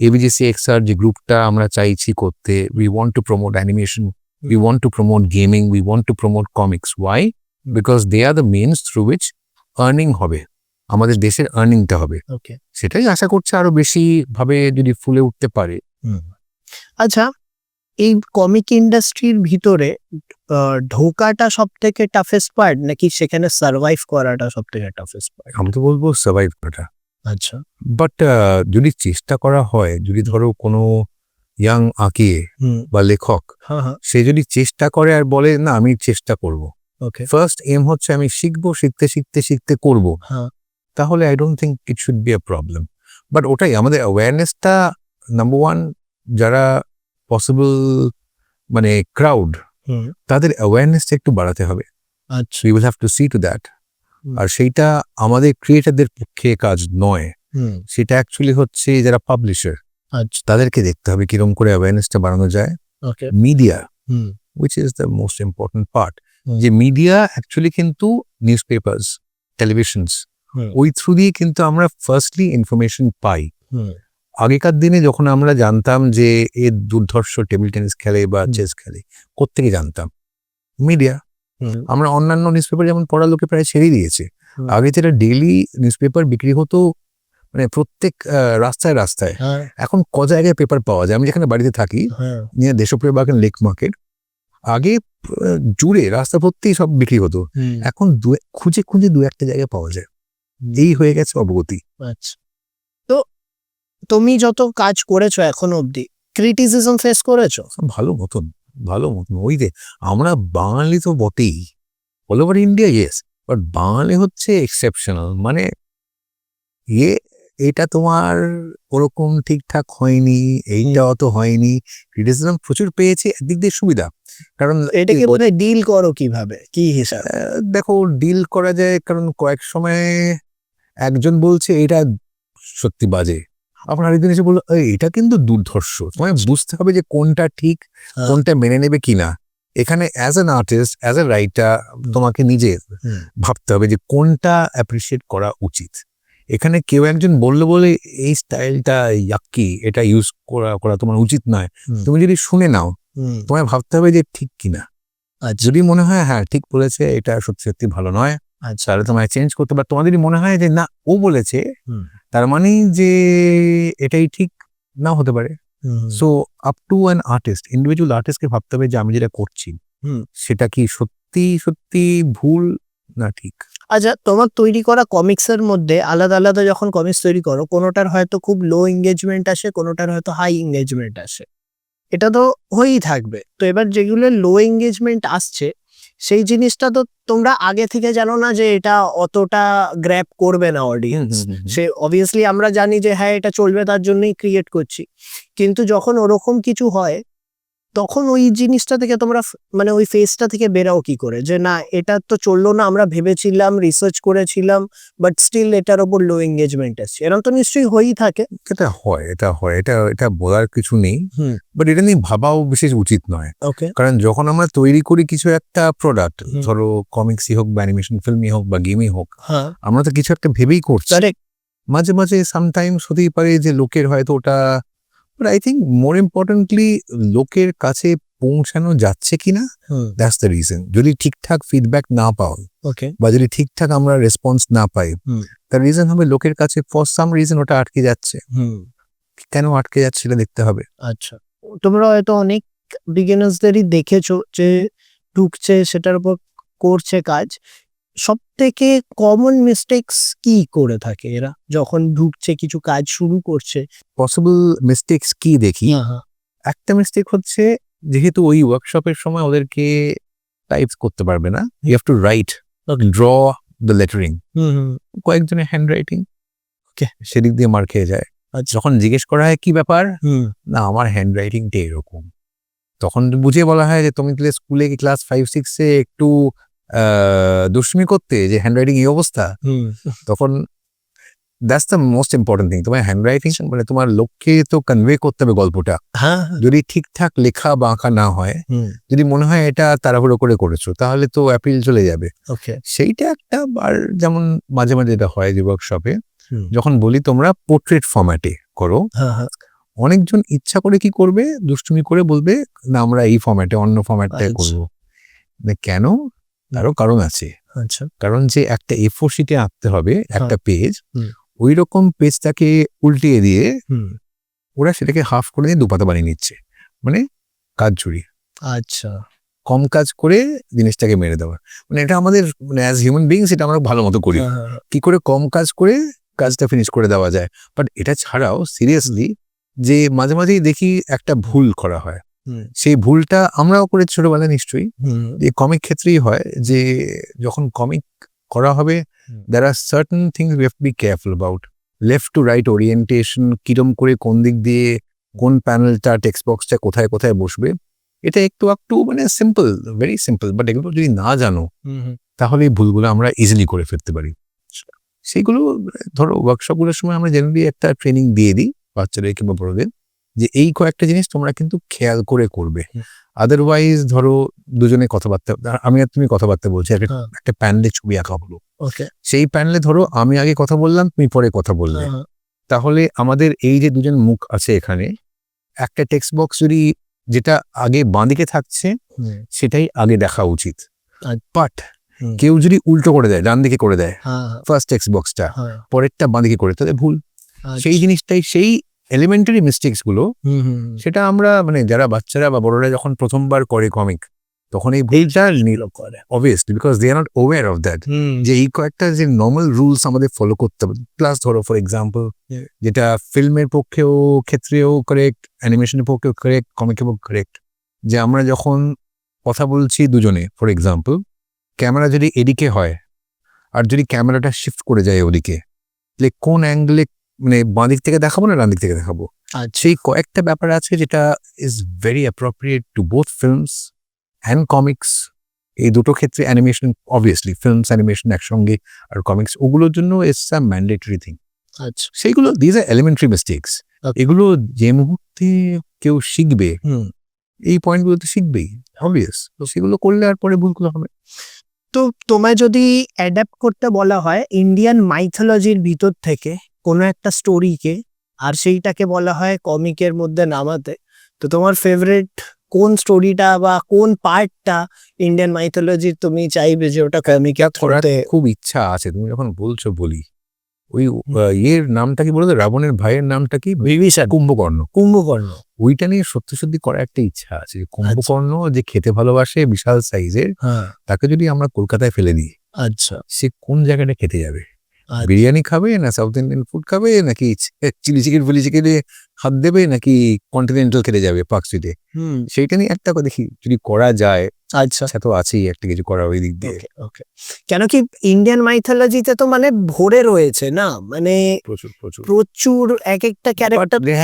ABGCXR যে গ্রুপটা আমরা চাইছি করতে, we want to promote animation, we want to promote gaming, we want to promote comics. Why? Because they are the means through which earning হবে, আমাদের দেশের আর্নিংটা হবে। ওকে, সেটাই আশা করছে আরো বেশি ভাবে যদি ফুলে উঠতে পারে। আচ্ছা, এই কমিক ইন্ডাস্ট্রির ভিতরে ঢোকাটা সব থেকে টাফেস্ট পার্ট নাকি সেখানে সার্ভাইভ করাটা সব থেকে টাফেস্ট পার্ট? আমি তো বলবো সার্ভাইভ করাটা, আচ্ছা, বাট যদি চেষ্টা করা হয়, যদি ধরো কোনো ইয়াং আঁকিয়ে বা লেখক হ্যাঁ, হ্যাঁ, সে যদি চেষ্টা করে আর বলে না আমি চেষ্টা করব, ওকে, ফার্স্ট এম হচ্ছে আমি শিখবো, শিখতে শিখতে শিখতে করব, হ্যাঁ, তাহলে I don't think it should be a problem. But ওটাই আমাদের অ্যাওয়ারনেসটা নাম্বার ওয়ান, যারা পসিবল মানে ক্রাউড তাদের অ্যাওয়ারনেসটা একটু বাড়াতে হবে। আচ্ছা, we will have to see to that. আর সেইটা আমাদের ক্রিয়েটারদের পক্ষে কাজ নয়, সেটা অ্যাকচুয়ালি হচ্ছে যারা পাবলিশার আচ্ছা, তাদেরকে দেখতে হবে কিরম করে অ্যাওয়ারনেসটা বাড়ানো যায়। Okay, media which is the most important part, যে মিডিয়া অ্যাকচুয়ালি কিন্তু নিউজ পেপার্স, টেলিভিশনস, ওই থ্রু দিয়ে কিন্তু আমরা ফার্স্টলি ইনফরমেশন পাই। আগেকার দিনে যখন আমরা জানতাম যে এ দুর্ধর্ষ টেবিল টেনিস খেলে বা চেস খেলে, কোত্থেকে জানতাম? মিডিয়া। আমরা অন্যান্য নিউজ পেপার যেমন পড়া লোকে প্রায় ছেড়েই দিয়েছে। আগে যেটা ডেইলি নিউজ পেপার বিক্রি হতো মানে প্রত্যেক রাস্তায় রাস্তায়, এখন ক জায়গায় পেপার পাওয়া যায়। আমি যেখানে বাড়িতে থাকি নিয়ে দেশপ্রিয় বাগান লেক মার্কেট, আগে জুড়ে রাস্তা ভর্তি সব বিক্রি হতো, এখন খুঁজে খুঁজে দু একটা জায়গায় পাওয়া যায়। এই হয়ে গেছে অবগতি। আচ্ছা, তো তুমি যত কাজ করেছো এখনো অবধি ক্রিটিসিজম ফেস করেছো? ভালো মতন ওই যে আমরা বাঙালি তো বটেই, all over India yes, but বাঙালি হচ্ছে এক্সেপশনাল। মানে এটা তোমার ওরকম ঠিকঠাক হয়নি, এইটা অত হয়নি, ক্রিটিসিজম প্রচুর পেয়েছে। একদিক দিয়ে সুবিধা, কারণ এটাকে বোধহয় ডিল করো কিভাবে, কি হিসাবে? দেখো ডিল করা যায়, কারণ কয়েক সময় একজন বলছে এটা সত্যি বাজে, আপনার আরেকদিন এসে বললো এটা কিন্তু দুর্ধর্ষ। তোমায় বুঝতে হবে যে কোনটা ঠিক, কোনটা মেনে নেবে কিনা। এখানে as an artist, as a writer তোমাকে নিজে ভাবতে হবে যে কোনটা অ্যাপ্রিসিয়েট করা উচিত। এখানে কেউ একজন বললো বলে এই স্টাইলটা ইয়াক্কি, এটা ইউজ করা তোমার উচিত নয়, তুমি যদি শুনে নাও তোমায় ভাবতে হবে যে ঠিক কিনা। আর যদি মনে হয় হ্যাঁ ঠিক বলেছে, এটা সত্যি সত্যি ভালো নয়, আচ্ছা, তাহলে তোমায় চেঞ্জ করতে পার। তোমাদেরই মনে হয় যে না ও বলেছে, তার মানে যে এটাই ঠিক নাও হতে পারে। So up to an artist, individual আর্টিস্টকে ভাবতে হবে যে আমি যেটা করছি সেটা কি সত্যি সত্যি ভুল না ঠিক। আচ্ছা, তোমার তৈরি করা কমিক্সের মধ্যে আলাদা আলাদা যখন কমিক্স তৈরি করো, কোনোটার হয়তো খুব লো এঙ্গেজমেন্ট আসে, কোনোটার হয়তো হাই এঙ্গেজমেন্ট আসে, এটা তো হয়েই থাকবে। তো এবার যেগুলো লো এঙ্গেজমেন্ট আসছে, সেই জিনিসটা তো তোমরা আগে থেকে জানো না যে এটা অতটা গ্র্যাব করবে না অডিয়েন্স। সে অবভিয়াসলি আমরা জানি যে হ্যাঁ এটা চলবে, তার জন্যই ক্রিয়েট করছি। কিন্তু যখন ওরকম কিছু হয়, তখন ওই জিনিসটা থেকে তোমরা মানে ওই ফেজটা থেকে বেরাও কি করে, যে না এটা তো চললো না, আমরা ভেবেছিলাম, রিসার্চ করেছিলাম, বাট স্টিল এটার ওপর লো এঙ্গেজমেন্ট আসছে। এরকম তো নিশ্চয়ই হয়েই থাকে। এটা বলার কিছু নেই, বাট এটা নিয়ে ভাবাও বিশেষ উচিত নয়। ওকে, কারণ যখন আমরা তৈরি করি কিছু একটা প্রোডাক্ট, হুম। ধরো কমিক্সই হোক বা অ্যানিমেশন ফিল্মই হোক বা গেমই হোক, হ্যাঁ, আমরা তো কিছু একটা ভেবেই করছি। কারেক্ট। মাঝে মাঝে সামটাইমস হতেই পারে যে লোকের হয়তো ওটা, but I think more importantly লোকের কাছে পৌঁছানো যাচ্ছে কিনা, দ্যাটস দ্য রিজন। যদি ঠিকঠাক ফিডব্যাক না পাও ওকে, বা যদি ঠিকঠাক আমরা রেসপন্স না পাই, তার রিজন হবে লোকের কাছে ফর সাম রিজন ওটা আটকে যাচ্ছে। কেন আটকে যাচ্ছে সেটা দেখতে হবে। আচ্ছা, তোমরা হয়তো অনেক বিগিনার্সদেরই দেখেছো যে ঢুকছে, সেটার উপর করছে কাজ। সব থেকে কমন মিস্টেক্স কি করে থাকে এরা যখন ঢুকছে, কিছু কাজ শুরু করছে? পসিবল মিস্টেক্স কি দেখি, একটা মিস্টেক হচ্ছে যেহেতু ওই ওয়ার্কশপের সময় ওদেরকে টাইপ করতে পারবে না, you have to write, draw the lettering. কয়েকজনের হ্যান্ড রাইটিং সেদিক দিয়ে মার খেয়ে যায়। যখন জিজ্ঞেস করা হয় কি ব্যাপার, না আমার হ্যান্ড রাইটিংটা এরকম, তখন বুঝিয়ে বলা হয় যে তুমি তাহলে স্কুলে ক্লাস 5-6 একটু দুষ্টুমি করতে যে হ্যান্ড রাইটিং এই অবস্থা। তখন that's the most important thing, তোমার হ্যান্ড রাইটিং মানে তোমার লক্ষ্যে তো কনভে করতে হবে গল্পটা। যদি ঠিকঠাক লেখা বা আঁকা না হয়, যদি মনে হয় এটা তাড়াহুড়ো করে করেছো, তাহলে তো অ্যাপিল চলে যাবে। সেইটা একটা বার, যেমন মাঝে মাঝে এটা হয় যে ওয়ার্কশপে যখন বলি তোমরা পোর্ট্রেট ফরম্যাটে করো, অনেকজন ইচ্ছা করে কি করবে, দুষ্টুমি করে বলবে না আমরা এই ফরম্যাটে অন্য ফরম্যাটটায় করবো। কেন? তারও কারণ আছে। আচ্ছা, কারণ যে একটা A4 শিটে আঁকতে হবে একটা পেজ, ওই রকম পেজটাকে উল্টিয়ে দিয়ে ওরা সেটাকে হাফ করে দিয়ে দুপাতা বানিয়ে নিচ্ছে, মানে কাজ চুরি। আচ্ছা, কম কাজ করে জিনিসটাকে মেরে দেওয়া, মানে এটা আমাদের মানে অ্যাজ হিউম্যান বিংস এটা আমরা ভালো মতো করি, কি করে কম কাজ করে কাজটা ফিনিশ করে দেওয়া যায়। বাট এটা ছাড়াও সিরিয়াসলি যে মাঝে মাঝেই দেখি একটা ভুল করা হয়, সেই ভুলটা আমরাও করে ছোটবেলায় নিশ্চয়ই, এই কমিক ক্ষেত্রেই হয় যে যখন কমিক করা হবে there are certain things we have to be careful about, left to right orientation, কিরম করে কোন দিক দিয়ে কোন প্যানেলটা টেক্সট বক্সটা কোথায় কোথায় বসবে, এটা একটু মানে সিম্পল, ভেরি সিম্পল, বাট এগুলো যদি না জানো তাহলে এই ভুলগুলো আমরা ইজিলি করে ফেলতে পারি। সেইগুলো ধরো ওয়ার্কশপগুলোর সময় আমরা জেনারেলি একটা ট্রেনিং দিয়ে দিই বাচ্চাদের কিংবা বড়দের, যে এই কয়েকটা জিনিস তোমরা কিন্তু খেয়াল করে করবে। আদারওয়াইজ ধরো দুজনে কথাবার্তা, আমি আর তুমি কথাবার্তা বলছি, একটা প্যানেলে ছবি আঁকা হলো, সেই প্যানেলে ধরো আমি আগে কথা বললাম, তুমি পরে কথা বললে, তাহলে আমাদের এই যে দুজন মুখ আছে এখানে, একটা টেক্সট বক্স যদি যেটা আগে বাঁদিকে থাকছে সেটাই আগে দেখা উচিত। বাট কেউ যদি উল্টো করে দেয়, ডান দিকে করে দেয় ফার্স্ট টেক্সট বক্সটা, পরেরটা বাঁদিকে করে, তাহলে ভুল। সেই জিনিসটাই, সেই এলিমেন্টারি মিস্টেক্স গুলো, সেটা আমরা মানে যারা বাচ্চারা বা বড়রা যখন প্রথমবার করে কমিক, তখন এই ভুলটা নিল করে obviously, because they are not aware of that, যে এই কয়েকটা যে নর্মাল রুলস আমাদের ফলো করতে হবে। প্লাস ধরো ফর এক্সাম্পল, যেটা ফিল্মের পক্ষেও ক্ষেত্রেও কারেক্ট, অ্যানিমেশনের পক্ষেও কারেক্ট, কমিকের পক্ষে কারেক্ট, যে আমরা যখন কথা বলছি দুজনে, ফর এক্সাম্পল ক্যামেরা যদি এদিকে হয় আর যদি ক্যামেরাটা শিফট করে যায় ওদিকে, তাহলে কোন অ্যাঙ্গেলে মানে বাঁ দিক থেকে দেখাবো না ডান দিক থেকে দেখাবো, সেই কয়েকটা ব্যাপার আছে যেটা is very appropriate to both films and comics. এই দুটো ক্ষেত্রে অ্যানিমেশন অবভিয়াসলি, ফিল্মস অ্যানিমেশন একসঙ্গে আর কমিক্স, ওগুলোর জন্য ইটস আ ম্যান্ডেটরি থিং। আচ্ছা, সেইগুলো দিজ আর এলিমেন্টারি মিস্টেক্স, এগুলো যে মুহূর্তে কেউ শিখবে এই পয়েন্টগুলো তো শিখবেই অবভিয়াস, তো সেগুলো করলে আর পরে ভুলগুলো হবে। তো তোমায় যদি অ্যাডাপ্ট করতে বলা হয় ইন্ডিয়ান মাইথোলজির ভিতর থেকে কোনো একটা স্টোরিকে, আর সেইটাকে বলা হয় কমিকের মধ্যে নামাতে, তো তোমার ফেভারিট কোন স্টোরিটা বা কোন পার্টটা ইন্ডিয়ান মাইথোলজির তুমি চাইবে যে ওটা কমিকে করার করতে? খুব ইচ্ছা আছে, তুমি যখন বলছো বলি। ওই ইয়ের নামটা কি বলতো, রাবণের ভাইয়ের নামটা কি? বিভীষণ, কুম্ভকর্ণ। কুম্ভকর্ণ। ওইটা নিয়ে সত্যি সত্যি করার একটা ইচ্ছা আছে। যে কুম্ভকর্ণ যে খেতে ভালোবাসে, বিশাল সাইজের, হ্যাঁ, তাকে যদি আমরা কলকাতায় ফেলে দিই, আচ্ছা, সে কোন জায়গাটা খেতে যাবে? আচ্ছা। বিরিয়ানি খাবে, না সাউথ ইন্ডিয়ান ফুড খাবে, নাকি চিলি চিকেন ফুলি চিকেনে হাত দেবে, নাকি কন্টিনেন্টাল খেতে যাবে পার্ক স্ট্রিটে? হুম, সেইটা নিয়ে একটা দেখি যদি করা যায়। আচ্ছা। আচ্ছা, তো আছেই একটা কিছু করার ওই দিক দিয়ে। ওকে, ওকে। কেন কি ইন্ডিয়ান মাইথোলজিতে তো মানে ভরে রয়েছে না, মানে প্রচুর প্রচুর প্রচুর এক একটা character. They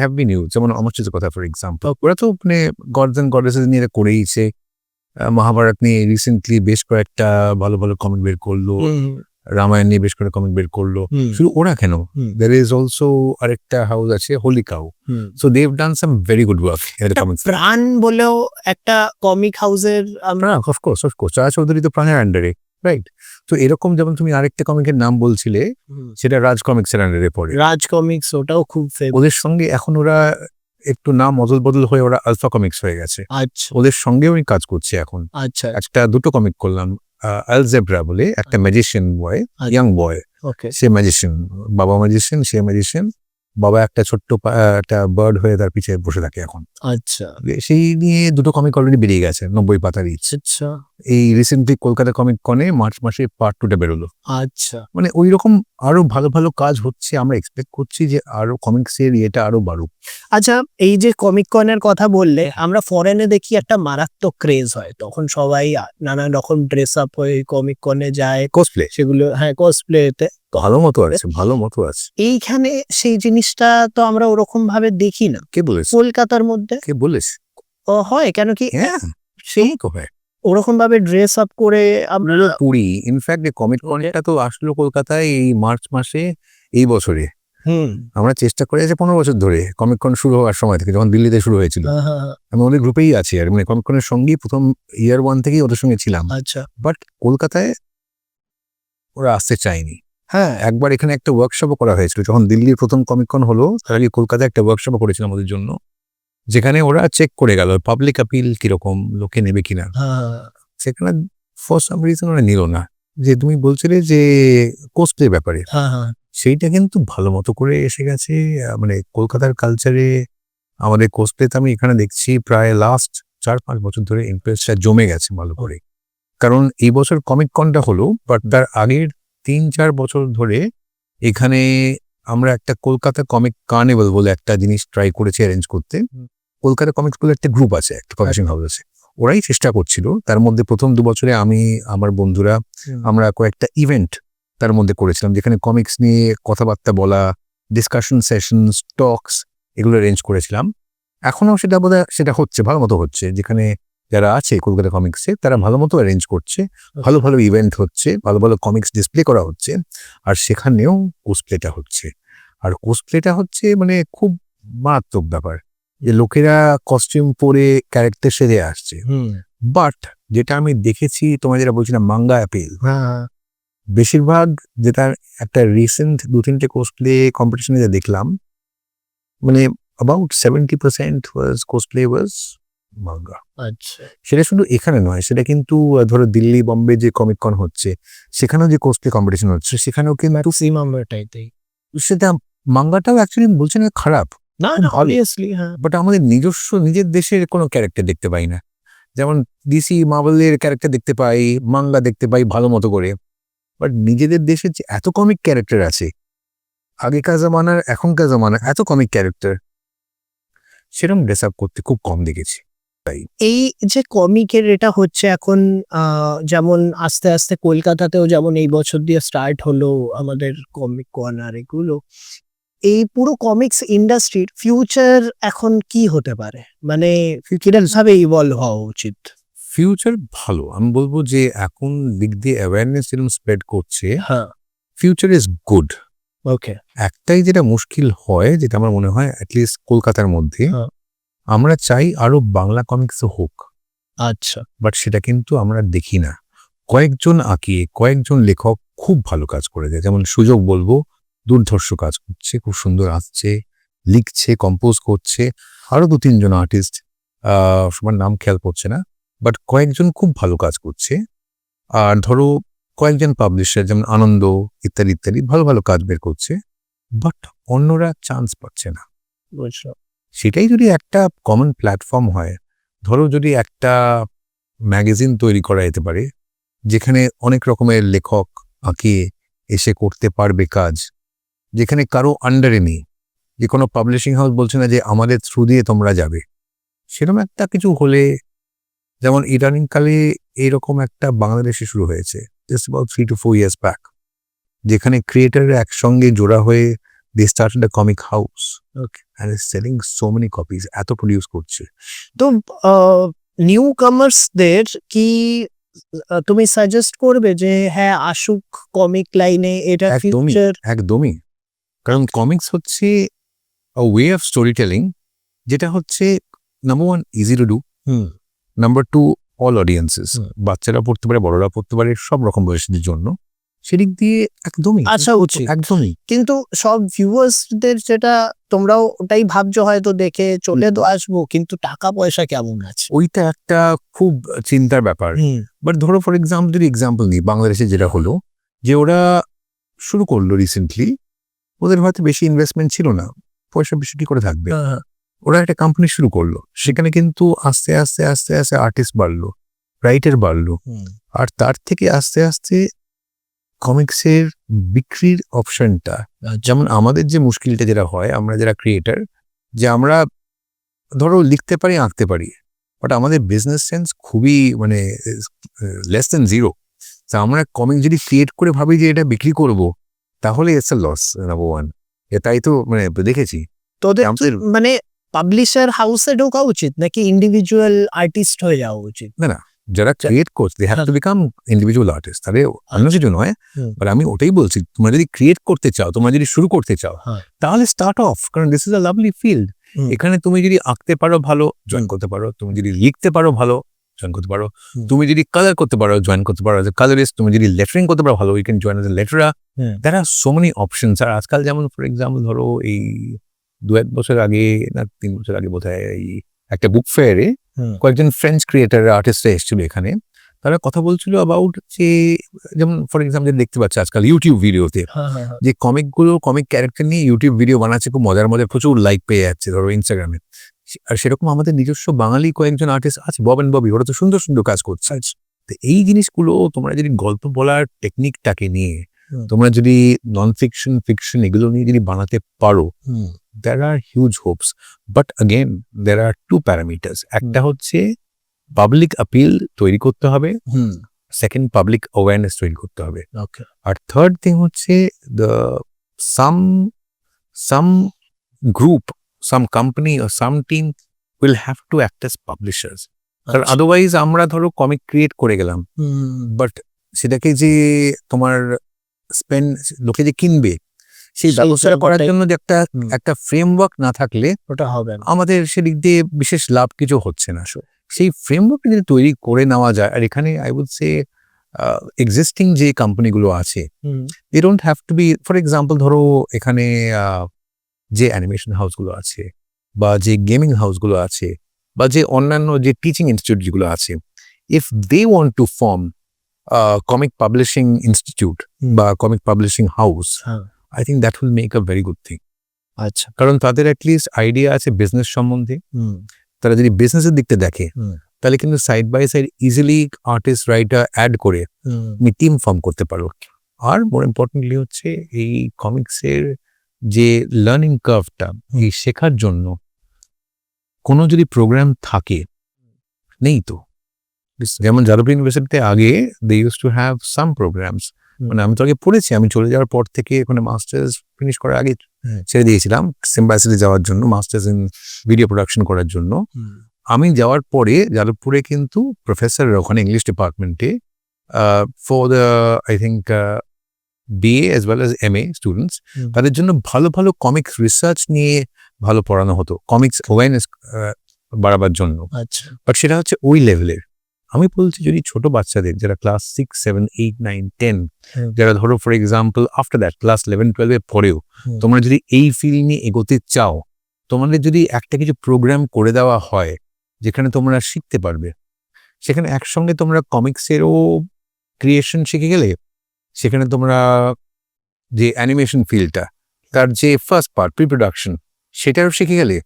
have been news. যেমন অমরচিতের কথা ফর এক্সাম্পল, ওরা তো মানে গডস এন্ড গডেসেস নিয়ে করেইছে। মহাভারত নিয়ে রিসেন্টলি বেশ কয়েকটা ভালো ভালো কমিক বের করলো, রামায়ণ নিয়ে বেশ করে কমিক বের করলো। শুধু ওরা কেন, there is also আরেকটা হাউস আছে Holy Cow, so they've done some very good work in the comics. প্রাণ বলেও একটা কমিক হাউসের আমরা of course চাচা চৌধুরী তো প্রাণের আন্ডারে, রাইট? তো এরকম যেমন তুমি আরেকটা কমিকের নাম বলছিলে, সেটা রাজ কমিক্সের আন্ডারে পড়ে। রাজ কমিক্স, ওটাও খুব ফেমাস। ওদের সঙ্গে এখন ওরা একটু নাম অদল বদল হয়ে ওরা আলফা কমিক্স হয়ে গেছে। আচ্ছা, ওদের সঙ্গে আমি কাজ করছি এখন। আচ্ছা, একটা দুটো কমিক করলাম। আলজেব্রা বলে একটা ম্যাজিশিয়ান বয়, ইয়াং বয়, ওকে, সে ম্যাজিশিয়ান, বাবা ম্যাজিশিয়ান, সে ম্যাজিশিয়ান। বাবা একটা ছোট্ট একটা বার্ড হয়ে তার পিছিয়ে বসে থাকে এখন। আচ্ছা, সেই নিয়ে দুটো কমিক অলরেডি বেরিয়ে গেছে, 90 পাতার ইচ। আচ্ছা, এই রিসেন্টলি কলকাতা কমিক কনে মার্চ মাসে পার্ট 2টা বেরোলো। আচ্ছা, মানে ওই রকম আরো ভালো ভালো কাজ হচ্ছে। আমরা এক্সপেক্ট করছি যে আরো কমিক্সের এটা আরো বাড়ুক। আচ্ছা। এই যে কমিক কনের কথা বললে, আমরা ফরেনে দেখি একটা মারাত্মক ক্রেজ হয়, তখন সবাই নানা রকম ড্রেস আপ হয়ে কমিক কনে যায়, কসপ্লে সেগুলো, হ্যাঁ, কসপ্লেতে ভালো মতো আছে, ভালো মতো আছে। এইখানে সেই জিনিসটা তো আমরা ওরকম ভাবে দেখি না কে বলেছে? কলকাতার মধ্যে। কে বলেছে? হয় কেন কি হ্যাঁ, সেই তো হয়। ওরকম ভাবে ড্রেস আপ করে আমরা পুরী, ইনফ্যাক্ট কমিক কনটা তো আসলো কলকাতায় এই মার্চ মাসে এই বছরে। আমরা চেষ্টা করে আছি 15 বছর ধরে, কমিক কন শুরু হওয়ার সময় থেকে, যখন দিল্লিতে শুরু হয়েছিল। আমি ওদের গ্রুপেই আছি, আর মানে কমিক কনের সঙ্গেই প্রথম ইয়ার 1 থেকেই ওদের সঙ্গে ছিলাম। আচ্ছা, বাট কলকাতায় ওরা আসতে চায়নি। হ্যাঁ, একবার এখানে একটা ওয়ার্কশপও করা হয়েছিল, যখন দিল্লির প্রথম কমিক কন হলো তার আগে কলকাতায় একটা ওয়ার্কশপও করেছিলাম ওদের জন্য, যেখানে ওরা চেক করে গেল পাবলিক আপিল কিরকম, লোকে নেবে কিনা। সেখানে ফর সাম রিজন ওরা নিল না। যে তুমি বলছিলে যে কোসপ্লে ব্যাপারে, সেইটা কিন্তু ভালো মতো করে এসে গেছে। মানে কলকাতার কালচারে আমাদের কোসপ্লেতে আমি এখানে দেখছি প্রায় লাস্ট 4-5 বছর ধরে ইন্টারেস্টটা জমে গেছে ভালো করে। কারণ এই বছর কমিক কনটা হলো, বাট তার আগের 3-4 বছর ধরে এখানে আমরা একটা কলকাতা কমিক কার্নিভাল বলে একটা জিনিস ট্রাই করেছি অ্যারেঞ্জ করতে। কলকাতা কমিক্স বলে একটা গ্রুপ আছে, একটা পাবলিশিং হাউস আছে, ওরাই চেষ্টা করছিল। তার মধ্যে প্রথম 2 বছরে আমি, আমার বন্ধুরা, আমরা কয়েকটা ইভেন্ট তার মধ্যে করেছিলাম, যেখানে কমিক্স নিয়ে কথাবার্তা বলা, ডিসকাশন সেশনস, টকস, এগুলো অ্যারেঞ্জ করেছিলাম। এখনো সেটা বোধহয় সেটা হচ্ছে, ভালো মতো হচ্ছে। যেখানে যারা আছে কলকাতা কমিক্সে তারা ভালো মতো অ্যারেঞ্জ করছে, ভালো ভালো ইভেন্ট হচ্ছে, ভালো ভালো কমিক্স ডিসপ্লে করা হচ্ছে, আর সেখানেও কোসপ্লেটা হচ্ছে। আর কোসপ্লেটা হচ্ছে মানে খুব মারাত্মক ব্যাপার, যে লোকেরা কস্টিউম পরে ক্যারেক্টার সেজে আসছে। বাট যেটা আমি দেখেছি, তোমার যেটা বলছিলাম মাঙ্গা অ্যাপিল, বেশিরভাগ যেটা একটা রিসেন্ট 2-3টে কোসপ্লে কম্পিটিশনে যা দেখলাম, মানে about 70% cosplay was মাঙ্গা। আচ্ছা, সেটা শুধু এখানে নয়, সেটা কিন্তু ধরো দিল্লি, বম্বে যে কমিক কন হচ্ছে, সেখানেও যে কোসপ্লে কম্পিটিশন হচ্ছে, সেখানেও কিন্তু সেটা মাঙ্গাটাও অ্যাকচুয়ালি বলছে না খারাপ, না, অবভিয়াসলি, হ্যাঁ, বাট আমাদের নিজের দেশের কোনো ক্যারেক্টার দেখতে পাই না। যেমন ডিসি মার্ভেলের ক্যারেক্টার দেখতে পাই, মাঙ্গা দেখতে পাই ভালো মতো করে, বাট নিজেদের দেশের যে এত কমিক ক্যারেক্টার আছে, আগেকার জামানার এখনকার জামানার এত কমিক ক্যারেক্টার, সেরকম ড্রেস আপ করতে খুব কম দেখেছি। এই যে কমিকের এটা হচ্ছে এখন, যেমন আস্তে আস্তে কলকাতাতেও যেমন এই বছর দিয়ে স্টার্ট হলো আমাদের কমিক কর্নার, এগুলো এই পুরো কমিক্স ইন্ডাস্ট্রির ফিউচার এখন কি হতে পারে, মানে কিরকম ভাবে ইভলভ হওয়া উচিত? ফিউচার ভালো, আমি বলবো যে এখন দিক দিয়ে অ্যাওয়ারনেস যেরকম স্প্রেড করছে, হ্যাঁ, ফিউচার ইজ গুড। ওকে, একটাই যেটা মুশকিল হয়, যেটা আমার মনে হয় অ্যাটলিস্ট কলকাতার মধ্যে, হ্যাঁ, আমরা চাই আরো বাংলা কমিক্স হোক, আচ্ছা, বাট সেটা কিন্তু আমরা দেখি না। কয়েকজন আঁকিয়ে, কয়েকজন লেখক খুব ভালো কাজ করে যায়, যেমন সুযোগ বলবো, দুর্ধর্ষ কাজ করছে, খুব সুন্দর আসছে, লিখছে, কম্পোজ করছে। আরো 2-3 জন আর্টিস্ট সবার নাম খেয়াল পড়ছে না, বাট কয়েকজন খুব ভালো কাজ করছে। আর ধরো কয়েকজন পাবলিশার যেমন আনন্দ ইত্যাদি ইত্যাদি ভালো ভালো কাজ বের করছে, বাট অন্যরা চান্স পাচ্ছে না। বুঝলো। সেটাই যদি একটা কমন প্ল্যাটফর্ম হয়, ধরো যদি একটা ম্যাগাজিন তৈরি করা যেতে পারে যেখানে অনেক রকমের লেখক আঁকে এসে করতে পারবে কাজ, যেখানে কারো আন্ডারে নেই, যে কোনো পাবলিশিং হাউস বলছে না যে আমাদের থ্রু দিয়ে তোমরা যাবে, সেরকম একটা কিছু হলে, যেমন ইদানিংকালে এইরকম একটা বাংলাদেশে শুরু হয়েছে just about 3 to 4 years back, যেখানে ক্রিয়েটাররা একসঙ্গে জোড়া হয়ে they started a comic house and is selling so many copies, এত প্রডিউস করছে। তো নিউ কামার্সদের কি তুমি সাজেস্ট করবে যে হ্যাঁ আসুক কমিক লাইনে, এটা একদমই ফিউচার? একদমই, কারণ কমিক্স হচ্ছে a way of story telling, যেটা হচ্ছে number 1 easy to do, number 2 all audiences, বাচ্চারা পড়তে পারে, বড়রা পড়তে পারে, সব রকম বয়সীদের জন্য, সেদিক দিয়ে একদমই আচ্ছা উচিত। একদমই। কিন্তু সব ভিউয়ার্সদের যেটা, তোমরাও ওটাই ভাবছো হয়তো দেখে চলে তো আসবো, কিন্তু টাকা পয়সা কেমন আছে? ওইটা একটা খুব চিন্তার ব্যাপার। বাট ধরো ফর এক্সাম্পল, যদি এক্সাম্পল নিই বাংলাদেশে যেটা হলো, যে ওরা শুরু করলো রিসেন্টলি, ওদের হয়তো বেশি ইনভেস্টমেন্ট ছিল না, পয়সা বেশি কি করে থাকবে, ওরা একটা কোম্পানি শুরু করলো, সেখানে কিন্তু আস্তে আস্তে আস্তে আস্তে আর্টিস্ট বাড়লো, রাইটার বাড়লো, আর তার থেকে আস্তে আস্তে কমিক্সের বিক্রির অপশনটা, যেমন আমাদের যে মুশকিলটা যেটা হয়, আমরা যারা ক্রিয়েটার, যে আমরা ধরো লিখতে পারি, আঁকতে পারি, বাট আমাদের বিজনেস সেন্স খুবই মানে লেস দেন জিরো। তা আমরা কমিক যদি ক্রিয়েট করে ভাবি যে এটা বিক্রি করব, তাহলে ইটস আ লস নাম্বার 1। তাই তো মানে দেখেছি তোদের আমাদের, মানে পাবলিশার হাউসে ঢোকা উচিত নাকি ইন্ডিভিজুয়াল আর্টিস্ট হয়ে যাওয়া উচিত? না যারা ক্রিয়েট করছে they have to become individual artist, তাহলে অন্য কিছু নয়। বাট আমি ওটাই বলছি, তোমরা যদি ক্রিয়েট করতে চাও, তোমরা যদি শুরু করতে চাও, তাহলে স্টার্ট অফ, কারণ this is a lovely field. এখানে তুমি যদি আঁকতে পারো ভালো, জয়েন করতে পারো, তুমি যদি লিখতে পারো ভালো, জয়েন করতে পারো, তুমি যদি কালার করতে পারো, জয়েন করতে পারো, কালারিস্ট, তুমি যদি লেটারিং করতে পারো ভালো, you can join as a letterer. There are so many options. আর আজকাল যেমন ফর এক্সাম্পল ধরো এই 2-1 বছর আগে না 3 বছর আগে বোধহয় এই একটা বুক ফেয়ারে কয়েকজন ফ্রেঞ্চ ক্রিয়েটার আর্টিস্টরা এসেছিল এখানে, তারা কথা বলছিল অ্যাবাউট যে, যেমন ফর এক্সাম্পল দেখতে পাচ্ছি আজকাল ইউটিউব ভিডিওতে যে কমিক ক্যারেক্টার নিয়ে ইউটিউব ভিডিও বানাচ্ছে, খুব মজার মজার, প্রচুর লাইক পেয়ে যাচ্ছে ধরো ইনস্টাগ্রামে। আর সেরকম আমাদের নিজস্ব বাঙালি কয়েকজন আর্টিস্ট আছে, বব অ্যান্ড ববি, ওরা তো সুন্দর সুন্দর কাজ করছে। তো এই জিনিসগুলো তোমরা যদি গল্প বলার টেকনিকটাকে নিয়ে, তোমরা যদি নন ফিকশন ফিকশন এগুলো নিয়ে যদি বানাতে পারো, there are huge hopes. But again, there are 2 parameters. একটা হচ্ছে পাবলিক আপিল তৈরি করতে হবে, সেকেন্ড পাবলিক অ্যাওয়ারনেস তৈরি করতে হবে, আর থার্ড থিং হচ্ছে some group, some company or some team will have to act as publishers. কারণ আদারওয়াইজ আমরা ধরো কমিক ক্রিয়েট করে গেলাম, বাট সেটাকে যে তোমার স্পেন্ড, লোকে যে কিনবে, সেই ব্যবস্থা করার জন্য যে একটা ফ্রেমওয়ার্ক না থাকলে ওটা হবে না, আমাদের সেদিক দিয়ে বিশেষ লাভ কিছু হচ্ছে না। সেই ফ্রেমওয়ার্ক যদি তৈরি করে নেওয়া যায়, আর এখানে আই উড সে এক্সিস্টিং যে কোম্পানিগুলো আছে, they don't have to be, for example ধরো এখানে যে অ্যানিমেশন হাউসগুলো আছে, বা যে গেমিং হাউসগুলো আছে, বা যে অন্যান্য যে টিচিং ইনস্টিটিউট যেগুলো আছে, if they want to form comic publishing institute বা comic publishing house, I think that will make a very good thing. আচ্ছা, কারণ তাদের অ্যাটলিস্ট আইডিয়া আছে বিজনেস সম্বন্ধে, তারা যদি বিজনেসের দিকটা দেখে, তাহলে কিন্তু side by side easily artist writer add করে তুমি টিম ফর্ম করতে পারো। আর মোর ইম্পর্টেন্টলি হচ্ছে এই কমিক্সের যে লার্নিং কার্ভটা, এই শেখার জন্য কোনো যদি প্রোগ্রাম থাকে, নেই তো। যেমন যাদবপুর ইউনিভার্সিটিতে আগে they use to have some programmes, মানে আমি তো আগে পড়েছি, আমি চলে যাওয়ার পর থেকে ওখানে মাস্টার্স ফিনিশ করার আগে ছেড়ে দিয়েছিলাম সিম্বাসিটি যাওয়ার জন্য, মাস্টার্স ইন ভিডিও প্রোডাকশন করার জন্য। আমি যাওয়ার পরে যাদবপুরে কিন্তু প্রফেসররা ওখানে ইংলিশ ডিপার্টমেন্টে for the I think BA as well as MA students, তাদের জন্য ভালো ভালো কমিক্স রিসার্চ নিয়ে ভালো পড়ানো হতো, কমিক্স অ্যাওয়ারনেস বাড়াবার জন্য। আচ্ছা, বাট সেটা হচ্ছে ওই লেভেলের। আমি বলছি যদি ছোট বাচ্চাদের যারা ক্লাস 6, 7, 8, 9, 10, যারা ধরো for example after that class 11, 12 এর পরেও তোমরা যদি এই ফিল্ড নিয়ে এগোতে চাও, তোমাদের যদি একটা কিছু প্রোগ্রাম করে দেওয়া হয়, যেখানে তোমরা শিখতে পারবে। সেখানে একসঙ্গে তোমরা কমিক্সেরও ক্রিয়েশন শিখে গেলে, সেখানে তোমরা যে অ্যানিমেশন ফিল্ডটা, তার যে ফার্স্ট পার্ট প্রি প্রোডাকশন, সেটাও শিখে গেলে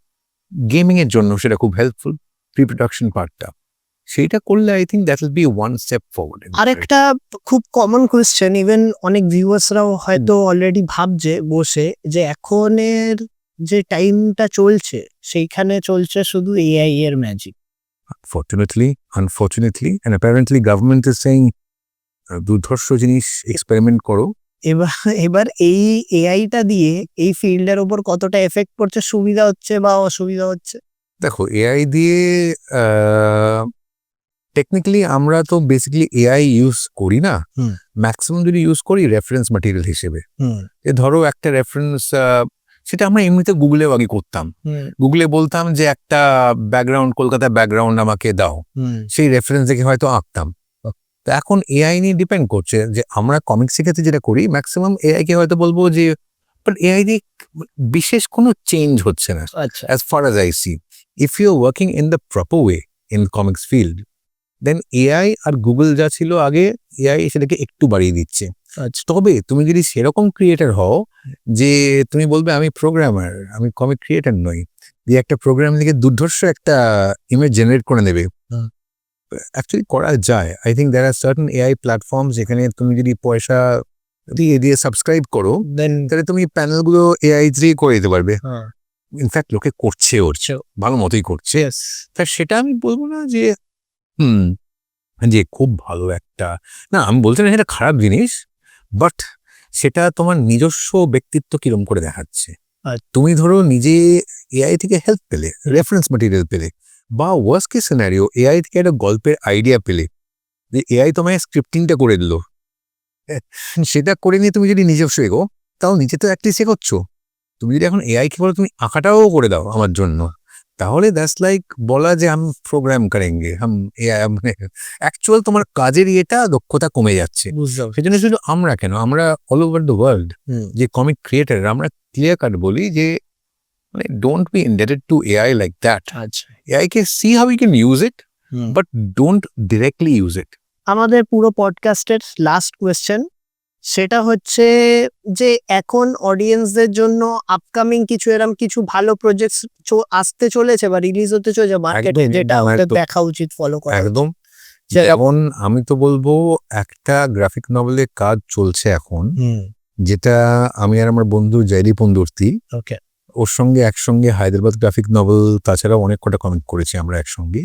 গেমিং এর জন্য সেটা খুব হেল্পফুল, প্রি প্রোডাকশন পার্টটা। সেইটা করলে I think that will be one step forward. আরেকটা খুব কমন কোয়েশ্চেন, ইভেন অনেক ভিউয়ার্সরাও হয়তো অলরেডি ভাবছে বসে যে এখনের যে টাইমটা চলছে সেইখানে চলছে শুধু এআই এর magic. Unfortunately, and apparently government is saying দুর্ধর্ষ জিনিস এক্সপেরিমেন্ট করো। এবার এই এআইটা দিয়ে এই ফিল্ডের ওপর কতটা এফেক্ট পড়ছে, সুবিধা হচ্ছে বা অসুবিধা হচ্ছে? দেখো, এআই দিয়ে টেকনিক্যালি আমরা তো বেসিক্যালি এআই ইউজ করি না, ম্যাক্সিমাম যদি ইউজ করি রেফারেন্স ম্যাটেরিয়াল হিসেবে। ধরো একটা রেফারেন্স, সেটা আমরা এমনিতে গুগলেও আগে করতাম, গুগলে বলতাম যে একটা ব্যাকগ্রাউন্ড, কলকাতা ব্যাকগ্রাউন্ড আমাকে দাও, সেই রেফারেন্স দেখে হয়তো আঁকতাম। তো এখন এআই নিয়ে ডিপেন্ড করছে যে আমরা কমিক্সের ক্ষেত্রে যেটা করি, ম্যাক্সিমাম এআই কে হয়তো বলবো যে, বাট এআই দিয়ে বিশেষ কোনো চেঞ্জ হচ্ছে না as far as I see. If you are working in the proper way in comics field, then AI আর গুগল যা ছিল আগে, এআই সেটাকে একটু বাড়িয়ে দিচ্ছে। তবে তুমি যদি সেরকম ক্রিয়েটার হও যে তুমি বলবে আমি প্রোগ্রামার, আমি কমিক ক্রিয়েটার নই, দিয়ে একটা প্রোগ্রাম লিখে দুর্ধর্ষ একটা ইমেজ জেনারেট করে নেবে, অ্যাকচুয়ালি করা যায়। I think there are certain AI platform যেখানে তুমি যদি পয়সা দিয়ে সাবস্ক্রাইব করো, দেন তাহলে তুমি প্যানেলগুলো এআই দিয়ে করে দিতে পারবে। ইনফ্যাক্ট লোকে করছে, ভালো মতোই করছে। তা সেটা আমি বলবো না যে যে খুব ভালো একটা, না আমি বলছি না সেটা খারাপ জিনিস, বাট সেটা তোমার নিজস্ব ব্যক্তিত্ব কিরম করে দেখাচ্ছে। তুমি ধরো নিজে এআই থেকে হেল্প পেলে, রেফারেন্স ম্যাটেরিয়াল পেলে, বা ওয়ার্স্ট কেস সিনারিও এআই থেকে একটা গল্পের আইডিয়া পেলে, যে এআই তোমায় স্ক্রিপ্টিংটা করে দিল, সেটা করে নিয়ে তুমি যদি নিজস্ব এগো, তাও নিজে তো অ্যাটলিস্ট এগোচ্ছ। তুমি যদি এখন এআই কে বলো তুমি আঁকাটাও করে দাও আমার জন্য, তাহলে দ্যাটস লাইক বলা যে আমি প্রোগ্রাম করেঙ্গে, এআই মানে অ্যাকচুয়াল তোমার কাজের ইয়েটা দক্ষতা কমে যাচ্ছে। সেই জন্য শুধু আমরা কেন, আমরা অল ওভার দ্য ওয়ার্ল্ড যে কমিক ক্রিয়েটার, আমরা ক্লিয়ার কাট বলি যে মানে don't be indebted to AI like that. AI কে see how you can use it, but don't directly use it. আমাদের পুরো পডকাস্টের লাস্ট কোয়েশ্চেন, সেটা হচ্ছে যে এখন অডিয়েন্সদের জন্য আপকামিং কিছু এরকম কিছু ভালো প্রজেক্টস আসতে চলেছে বা রিলিজ হতে চলেছে মার্কেটে, যেটা ওদের দেখা উচিত, ফলো করা? একদম। যেমন আমি তো বলবো একটা গ্রাফিক নভেলের কাজ চলছে এখন, যেটা আমি আর আমার বন্ধু জয়দীপ পন্দুর্তি, ওর সঙ্গে একসঙ্গে হায়দ্রাবাদ গ্রাফিক নভেল, তাছাড়াও অনেক কটা কমেন্ট করেছি আমরা একসঙ্গে।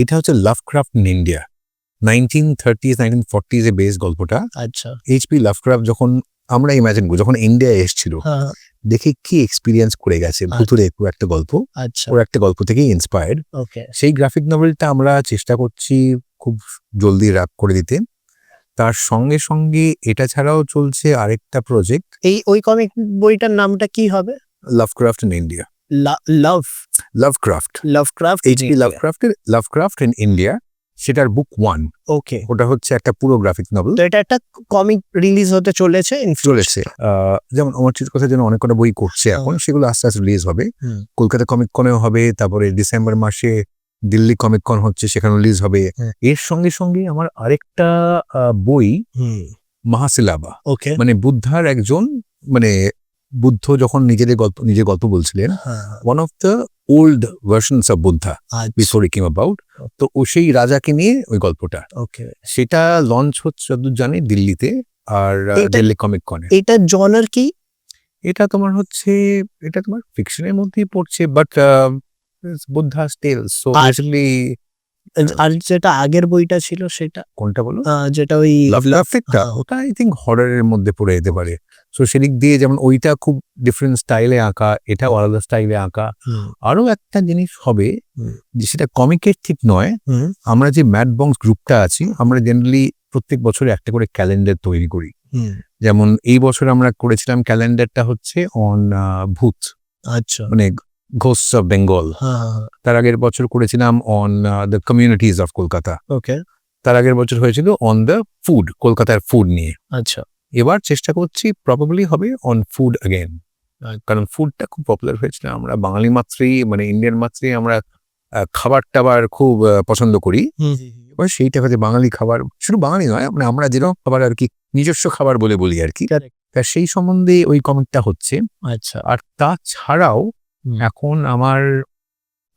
এটা হচ্ছে Lovecraft in India, 1930s 1940s এ বেস গল্পটা। আচ্ছা, এইচপি লাভক্রাফট যখন আমরা ইমাজিন করি, যখন ইন্ডিয়া এসেছিল, দেখে কি এক্সপিরিয়েন্স করে গেছে, ভুতুরে একটা গল্প, ওর একটা গল্প থেকেই ইন্সপায়ার্ড। সেই গ্রাফিক নভেলটা আমরা চেষ্টা করছি খুব জলদি র্যাপ করে দিতে। তার সঙ্গে সঙ্গে এটা ছাড়াও চলছে আরেকটা প্রজেক্ট। ওই কমিক বইটার নামটা কি হবে? Lovecraft in India. Lovecraft HP Lovecraft in India, সেটার বুক 1। ওটা হচ্ছে একটা পুরো গ্রাফিক নভেল। তো এটা একটা কমিক রিলিজ হতে চলেছে। যেমন অমরচিৎ কথা যেন অনেক কটা বই করছে এখন, সেগুলো আস্তে আস্তে রিলিজ হবে। কলকাতা কমিক কনেও হবে, তারপরে ডিসেম্বর মাসে দিল্লি কমিক কন হচ্ছে, সেখানে রিলিজ হবে। এর সঙ্গে সঙ্গে আমার আরেকটা বই, মাহাসিলাবা, মানে বুদ্ধার একজন, মানে বুদ্ধ যখন নিজের গল্প বলছিলেন, one of the old versions of Buddha before he came about. তো ও সেই রাজাকে নিয়ে ওই গল্পটা, সেটা লঞ্চ হচ্ছে যতদূর জানি দিল্লিতে আর দিল্লি কমিক কনে। এটা জনার কি? এটা তোমার হচ্ছে, এটা তোমার ফিকশনের মধ্যেই পড়ছে, but Buddha's tales. So basically, আর যেটা আগের বইটা ছিল সেটা কোনটা বলো? যেটা ওই লাভক্রাফটটা, ওটা আই থিঙ্ক হররের মধ্যে পড়ে যেতে পারে। সো সেদিক দিয়ে যেমন ওইটা খুব ডিফারেন্ট স্টাইলে আঁকা, এটাও আলাদা স্টাইলে আঁকা। আরো একটা জিনিস হবে যে সেটা কমিকের ঠিক নয়, আমরা যে ম্যাড বংস গ্রুপটা আছি, আমরা জেনারেলি প্রত্যেক বছরে একটা করে ক্যালেন্ডার তৈরি করি। যেমন এই বছর আমরা করেছিলাম ক্যালেন্ডারটা হচ্ছে অন ভূত, মানে ঘোস্টস অফ বেঙ্গল। তার আগের বছর করেছিলাম on the communities of Kolkata. তার আগের বছর হয়েছিল অন দ্য ফুড, কলকাতার ফুড নিয়ে। এবার চেষ্টা করছি প্রবাবলি হবে অন ফুড অ্যাগেন, কারণ ফুডটা খুব পপুলার হয়েছিল। আমরা বাঙালি মাত্রেই, মানে ইন্ডিয়ান মাত্রেই আমরা খাবার টাবার খুব পছন্দ করি, এবার সেইটা হচ্ছে বাঙালি খাবার, শুধু বাঙালি নয়, মানে আমরা যেরকম খাবার আর কি নিজস্ব খাবার বলে বলি আর কি, তা সেই সম্বন্ধে ওই কমিকটা হচ্ছে। আচ্ছা, আর তাছাড়াও এখন আমার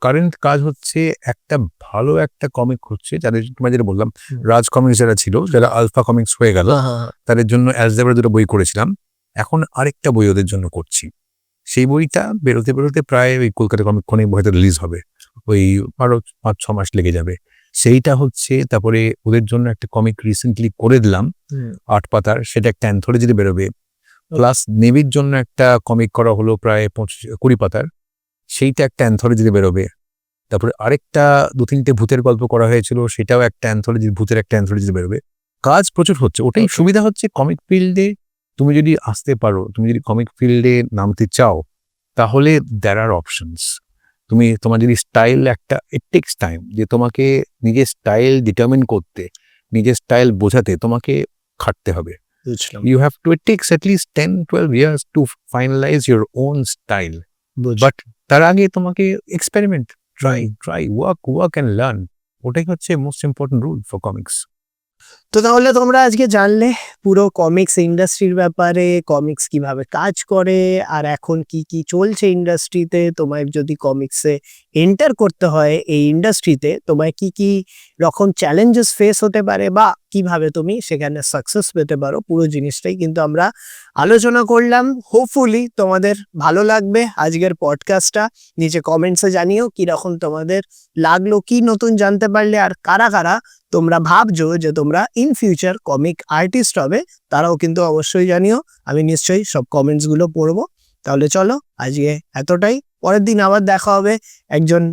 কারেন্ট কাজ হচ্ছে একটা ভালো একটা কমিক হচ্ছে, যাদের তোমার যেটা বললাম রাজ কমিক্স যারা ছিল, যারা আলফা কমিক্স হয়ে গেল, তাদের জন্য অ্যালজেব্রা দুটো বই করেছিলাম, এখন আরেকটা বই ওদের জন্য করছি। সেই বইটা বেরোতে বেরোতে প্রায় ওই কলকাতা কমিক কনে বইটা রিলিজ হবে, ওই আরো 5-6 মাস লেগে যাবে। সেইটা হচ্ছে, তারপরে ওদের জন্য একটা কমিক রিসেন্টলি করে দিলাম 8 পাতার, সেটা একটা অ্যান্থোলজিতে বেরোবে। প্লাস নেভির জন্য একটা কমিক করা হলো প্রায় 20 পাতার, সেইটা একটা অ্যান্থোলজিতে বেরোবে। তারপরে আরেকটা 2-3টে ভূতের গল্প করা হয়েছিল, সেটাও একটা অ্যান্থোলজি, ভূতের একটা অ্যান্থোলজিতে বেরোবে। কাজ প্রচুর হচ্ছে, ওটাই সুবিধা হচ্ছে কমিক ফিল্ডে তুমি যদি আসতে পারো, তুমি যদি কমিক ফিল্ডে নামতে চাও, তাহলে দ্যার আর অপশনস। তোমার যদি স্টাইল একটা, ইট টেকস টাইম, যে তোমাকে নিজের স্টাইল ডিটারমিন করতে, নিজের স্টাইল বোঝাতে তোমাকে খাটতে হবে। You have to, it takes at least 10-12 years to finalize your own style. But তার আগে তোমাকে experiment, try, work and learn, ওটাই হচ্ছে most important rule for comics. তো তাহলে তোমরা আজকে জানলে পুরো কমিক্স ইন্ডাস্ট্রির ব্যাপারে, কমিক্স কিভাবে কাজ করে, আর এখন কি কি চলছে ইন্ডাস্ট্রিতে। তোমায় যদি কমিক্সে এন্টার করতে হয় এই ইন্ডাস্ট্রিতে, তোমায় কি কি রকম চ্যালেঞ্জেস ফেস হতে পারে, বা কিভাবে তুমি সেখানে সাকসেস পেতে পারো, পুরো জিনিসটাই কিন্তু আমরা আলোচনা করলাম। হোপফুলি তোমাদের ভালো লাগবে আজকের পডকাস্টটা। নিচে কমেন্টসে জানিও কিরকম তোমাদের লাগলো, কি নতুন জানতে পারলে, আর কারা কারা তোমরা ভাবছো যে তোমরা ইন ফিউচার কমিক আর্টিস্ট হবে, তারাও কিন্তু অবশ্যই জানিও। আমি নিশ্চয়ই সব কমেন্টসগুলো পড়বো। তাহলে চলো আজকে এতটাই, পরের দিন আবার দেখা হবে একজন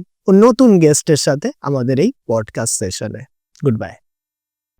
নতুন গেস্টের সাথে আমাদের এই পডকাস্ট সেশনে। Good bye.